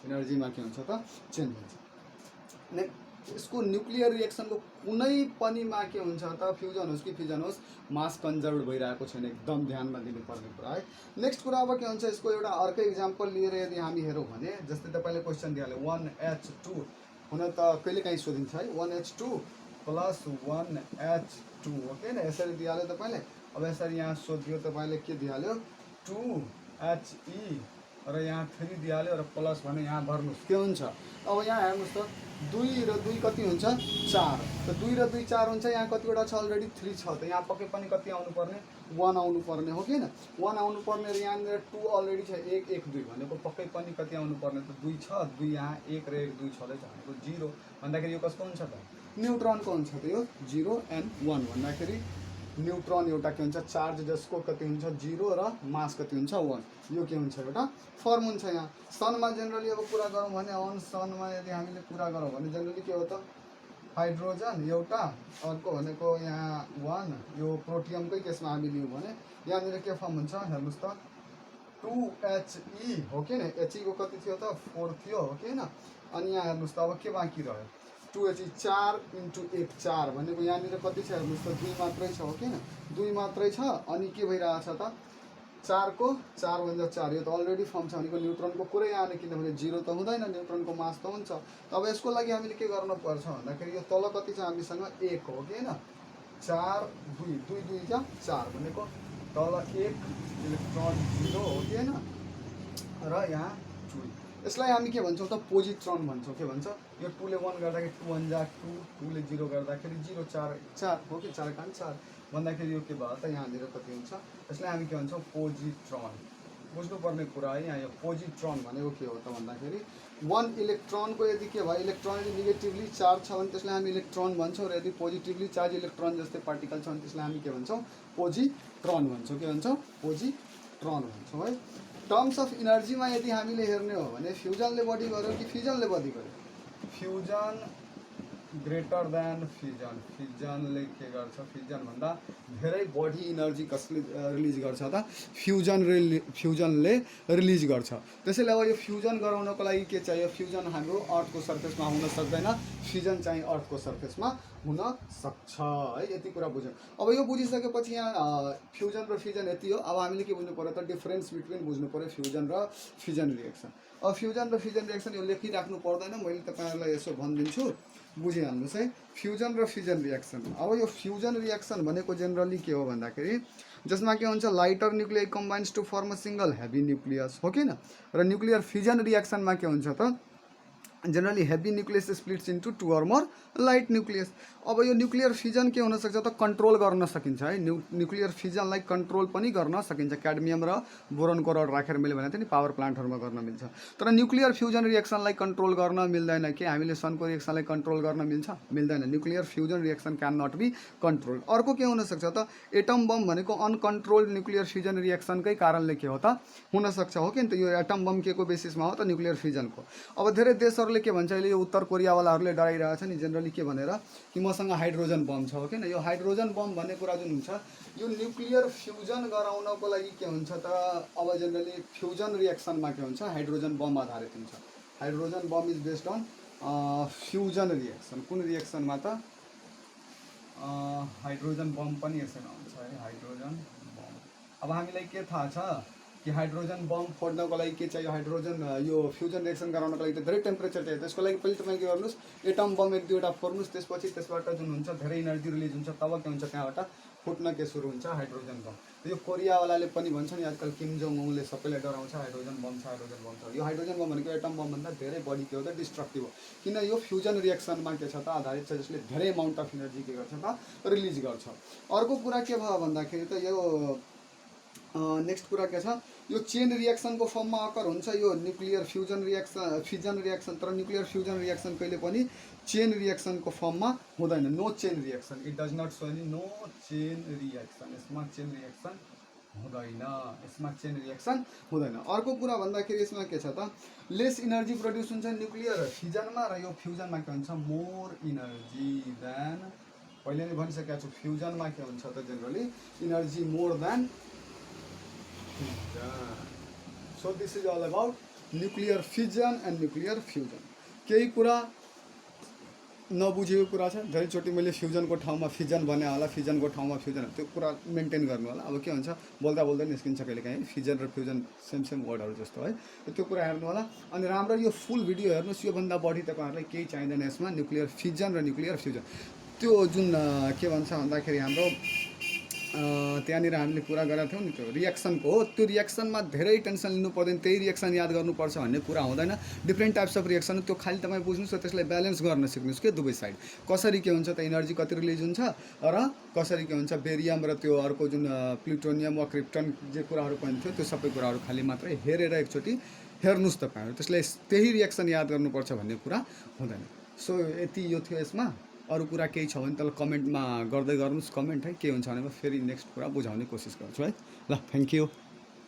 इनर्जीमा के हुन्छ त चेन्ज हुन्छ यसको न्युक्लियर रिएक्सनको कुनै पनिमा के हुन्छ त फ्युजन होस् कि फ्युजन होस् मास कन्जर्भ भइरहेको छैन एकदम ध्यानमा दिनुपर्ने कुरा है नेक्स्ट कुरा अब के हुन्छ यसको एउटा अर्कै इक्जाम्पल लिएर यदि हामी हेरौँ भने जस्तै तपाईले क्वेसन दिइहाल्यो 1H2 हुन त कहिलेकाहीँ सोधिन्छ है 1H2 प्लस 1H2 ओके न यसरी दिइहाल्यो तपाईले अब यसरी यहाँ सोधियो तपाईले के दिइहाल्यो 2He र यहाँ 3 दिइहाल्यो र प्लस भने यहाँ भर्नुस् के हुन्छ अब यहाँ हेर्नुस् त 2 र 2 कति हुन्छ 4 त 2 र 2 4 हुन्छ यहाँ कतिवटा छ अलरेडी 3 छ त यहाँ पक्कै पनि कति आउनु पर्ने 1 आउनु पर्ने हो किन 1 आउनु पर्ने र यहाँ 2 अलरेडी छ 1 1 2 भनेको पक्कै पनि कति आउनु पर्ने त 2 छ 2 यहाँ 1 र 1 2 छँदैछ भनेको 0 भन्दाखेरि यो कसको हुन्छ त न्यूट्रनको हुन्छ त यो 0 and 1 भन्दाखेरि न्यूट्रन एउटा के हुन्छ चार्ज जसको कति हुन्छ 0 र मास कति हुन्छ 1 यो के हुन्छ एउटा फर्म हुन्छ यहाँ सनमा जेनरली अब कुरा गरौँ भने अन सनमा यदि हामीले कुरा गरौँ भने जेनरली के हो त हाइड्रोजन एउटा अर्को भनेको यहाँ 1 यो प्रोटियमकै केसमा हामी लियौँ भने यहाँनिर के फर्म हुन्छ हेर्नुस् त 2He हो के न He को कति थियो त 4 थियो हो के न अनि यहाँ हेर्नुस् त अब के बाँकी रह्यो 2He 4 × 1 4 भनेको यहाँनिर कति छ हेर्नुस् त 2 मात्रै छ हो के न 2 मात्रै छ अनि के भइरहेछ त 4 को 4 भन्दा 4 यो त अलरेडी फर्म छ भनेको न्यूट्रनको कुरै आएन किनभने 0 त हुँदैन न्यूट्रनको मास त हुन्छ अब यसको लागि हामीले के गर्नु पर्छ भन्दाखेरि यो तल कति छ हामीसँग 1 हो के न 4 2 2 2 जा 4 भनेको तल 1 इलेक्ट्रोन 0 हो के न र यहाँ 2 यसलाई हामी के भन्छौँ त पोजिट्रोन भन्छौँ के भन्छ यो 2 ले 1 गर्दाखेरि 2 1 जा 2 2 ले 0 गर्दाखेरि 0 4 4 हो कि 4 कान 4 भन्दाखेरि यो के भयो त यहाँनिर कति हुन्छ यसलाई हामी के भन्छौँ पोजिट्रोन बुझ्नुपर्ने कुरा है यहाँ यो पोजिट्रोन भनेको के हो त भन्दाखेरि 1 इलेक्ट्रोनको यदि के भयो इलेक्ट्रोन यदि नेगेटिभली चार्ज छ भने त्यसलाई हामी इलेक्ट्रोन भन्छौँ र यदि पोजिटिभली चार्ज इलेक्ट्रोन जस्तै पार्टिकल छ भने त्यसलाई हामी के भन्छौँ पोजिट्रोन भन्छौँ के भन्छौँ पोजिट्रोन भन्छौँ है टर्म्स अफ इनर्जीमा यदि हामीले हेर्ने हो भने फ्युजनले बढी गर्यो कि फिजनले बढी गर्यो फ्युजन ग्रेटर देन फिजन फिजनले के गर्छ फिजन भन्दा धेरै बढी इनर्जी कसले रिलिज गर्छ त फ्युजनले रिलिज गर्छ त्यसैले अब यो फ्युजन गराउनको लागि के चाहियो फ्युजन हाम्रो अर्थको सर्फेसमा हुन सक्दैन फिजन चाहिँ अर्थको सर्फेसमा हुन सक्छ है यति कुरा बुझ्यौँ अब यो बुझिसकेपछि यहाँ फ्युजन र फिजन यति हो अब हामीले के बुझ्नु पर्यो त डिफरेन्स बिट्विन बुझ्नु पर्यो फ्युजन र फिजन रिएक्सन अब फ्युजन र फिजन रिएक्सन यो लेखिराख्नु पर्दैन मैले तपाईहरुलाई यसो भनिदिन्छु बुझिहाल्नुस् है फ्युजन र फिजन रिएक्सन अब यो फ्युजन रिएक्सन भनेको जेनरली के हो भन्दाखेरि जसमा के हुन्छ lighter nuclear combines to form a single heavy nucleus हो किन र न्युक्लियर फिजन रिएक्सनमा के हुन्छ त generally heavy nucleus splits into 2 or more light nucleus अब यो न्युक्लियर फिजन के हुन सक्छ त कन्ट्रोल गर्न सकिन्छ है न्युक्लियर फिजनलाई कन्ट्रोल पनि गर्न सकिन्छ क्याडमियम र बोरोनको रड राखेर मैले भनेको थिएँ नि पावर प्लान्टहरुमा गर्न मिल्छ तर न्युक्लियर फ्युजन रिएक्सनलाई कन्ट्रोल गर्न मिल्दैन के हामीले सनको रिएक्सनलाई कन्ट्रोल गर्न मिल्छ मिल्दैन nuclear fusion reaction can not be control अर्को के हुन सक्छ त एटम बम भनेको अनकन्ट्रोल्ड न्युक्लियर फ्युजन रिएक्सनकै कारणले के हो त हुन सक्छ हो के नि त यो एटम बम के को बेसिसमा हो त न्युक्लियर फ्युजनको अब धेरै देशहरुले के भन्छ अहिले यो उत्तर कोरिया वालाहरुले डराइरहेछ नि जेनरली के भनेर कि मसँग हाइड्रोजन बम छ हो किन यो हाइड्रोजन बम भन्ने कुरा जुन हुन्छ यो न्युक्लियर फ्युजन गराउनको लागि के हुन्छ त अब जेनरली फ्युजन रिएक्सनमा के हुन्छ हाइड्रोजन बम आधारित हुन्छ hydrogen bomb is based on fusion reaction कुन रिएक्सनमा त हाइड्रोजन बम पनि यसैमा हुन्छ है, हाइड्रोजन बम। अब हामीलाई के थाहा छ कि हाइड्रोजन बम फोड्नको लागि के चाहियो, हाइड्रोजन यो फ्युजन रिएक्सन गराउनको लागि त धेरै टेम्परेचर चाहियो। त्यसको लागि पहिले तपाईँ के गर्नुहोस्, एटम बम एक दुईवटा फोड्नुहोस्, त्यसपछि त्यसबाट जुन हुन्छ धेरै इनर्जी रिलिज हुन्छ, तब के हुन्छ त्यहाँबाट फुट्न के सुरु हुन्छ, हाइड्रोजन बम। यो कोरियावालाले पनि भन्छ नि आजकल, किम जोङ उनले सबैलाई डराउँछ, हाइड्रोजन बम छ, हाइड्रोजन बम छ। यो हाइड्रोजन बम भनेको एटम बमभन्दा धेरै बढी के हो त डिस्ट्रक्टिभ हो, किन यो फ्युजन रिएक्सनमा के छ त आधारित छ, जसले धेरै अमाउन्ट अफ इनर्जी के गर्छ त रिलिज गर्छ। अर्को कुरा के भयो भन्दाखेरि त यो नेक्स्ट कुरा के छ, यो चेन रिएक्सनको फर्ममा अकर हुन्छ यो न्युक्लियर फिजन रिएक्सन, तर न्युक्लियर फ्युजन रिएक्सन कहिले पनि चेन रिएक्सनको फर्ममा हुँदैन, no chain reaction, it does not show any no chain reaction, यसमा चेन रिएक्सन हुँदैन, यसमा चेन रिएक्सन हुँदैन। अर्को कुरा भन्दाखेरि यसमा के छ त, लेस इनर्जी प्रड्युस हुन्छ न्युक्लियर फिजनमा, र यो फ्युजनमा के हुन्छ मोर इनर्जी देन, पहिले नै भनिसकेको छु फ्युजनमा के हुन्छ त generally energy more than fusion. So this is all about nuclear fission and nuclear fusion. केही कुरा नबुझेको कुरा छ, धेरैचोटि मैले फ्युजनको ठाउँमा फिजन भने होला, फिजनको ठाउँमा फ्युजन, त्यो कुरा मेन्टेन गर्नु होला। अब के हुन्छ बोल्दा बोल्दै निस्किन्छ कहिलेकाहीँ फिजन र फ्युजन सेम वर्डहरू जस्तो है, त्यो कुरा हेर्नु होला। अनि राम्ररी यो फुल भिडियो हेर्नुहोस्, योभन्दा बढी तपाईँहरूलाई केही चाहिँदैन यसमा, न्युक्लियर फिजन र न्युक्लियर फ्युजन त्यो जुन के भन्छ भन्दाखेरि हाम्रो त्यहाँनिर हामीले कुरा गरेका थियौँ नि, त्यो रिएक्सनको हो, त्यो रिएक्सनमा धेरै टेन्सन लिनु पर्दैन, त्यही रिएक्सन याद गर्नुपर्छ भन्ने कुरा हुँदैन। डिफ्रेन्ट टाइप्स अफ रिएक्सन, त्यो खालि तपाईँ बुझ्नुहोस् र त्यसलाई ब्यालेन्स गर्न सिक्नुहोस् के दुवै साइड, कसरी के हुन्छ त इनर्जी कति रिलिज हुन्छ र कसरी के हुन्छ बेरियम र त्यो अर्को जुन प्लुटोनियम वा क्रिप्टन जे कुराहरू पनि थियो, त्यो सबै कुराहरू खालि मात्रै हेरेर एकचोटि हेर्नुहोस् तपाईँहरू, त्यसलाई त्यही रिएक्सन याद गर्नुपर्छ भन्ने कुरा हुँदैन। सो यति यो थियो यसमा। अरू कुरा केही छ भने त्यसलाई कमेन्टमा गर्दै गर्नुहोस्, कमेन्ट है, के हुन्छ भने म फेरि नेक्स्ट कुरा बुझाउने कोसिस गर्छु है। ल थ्याङ्क यू।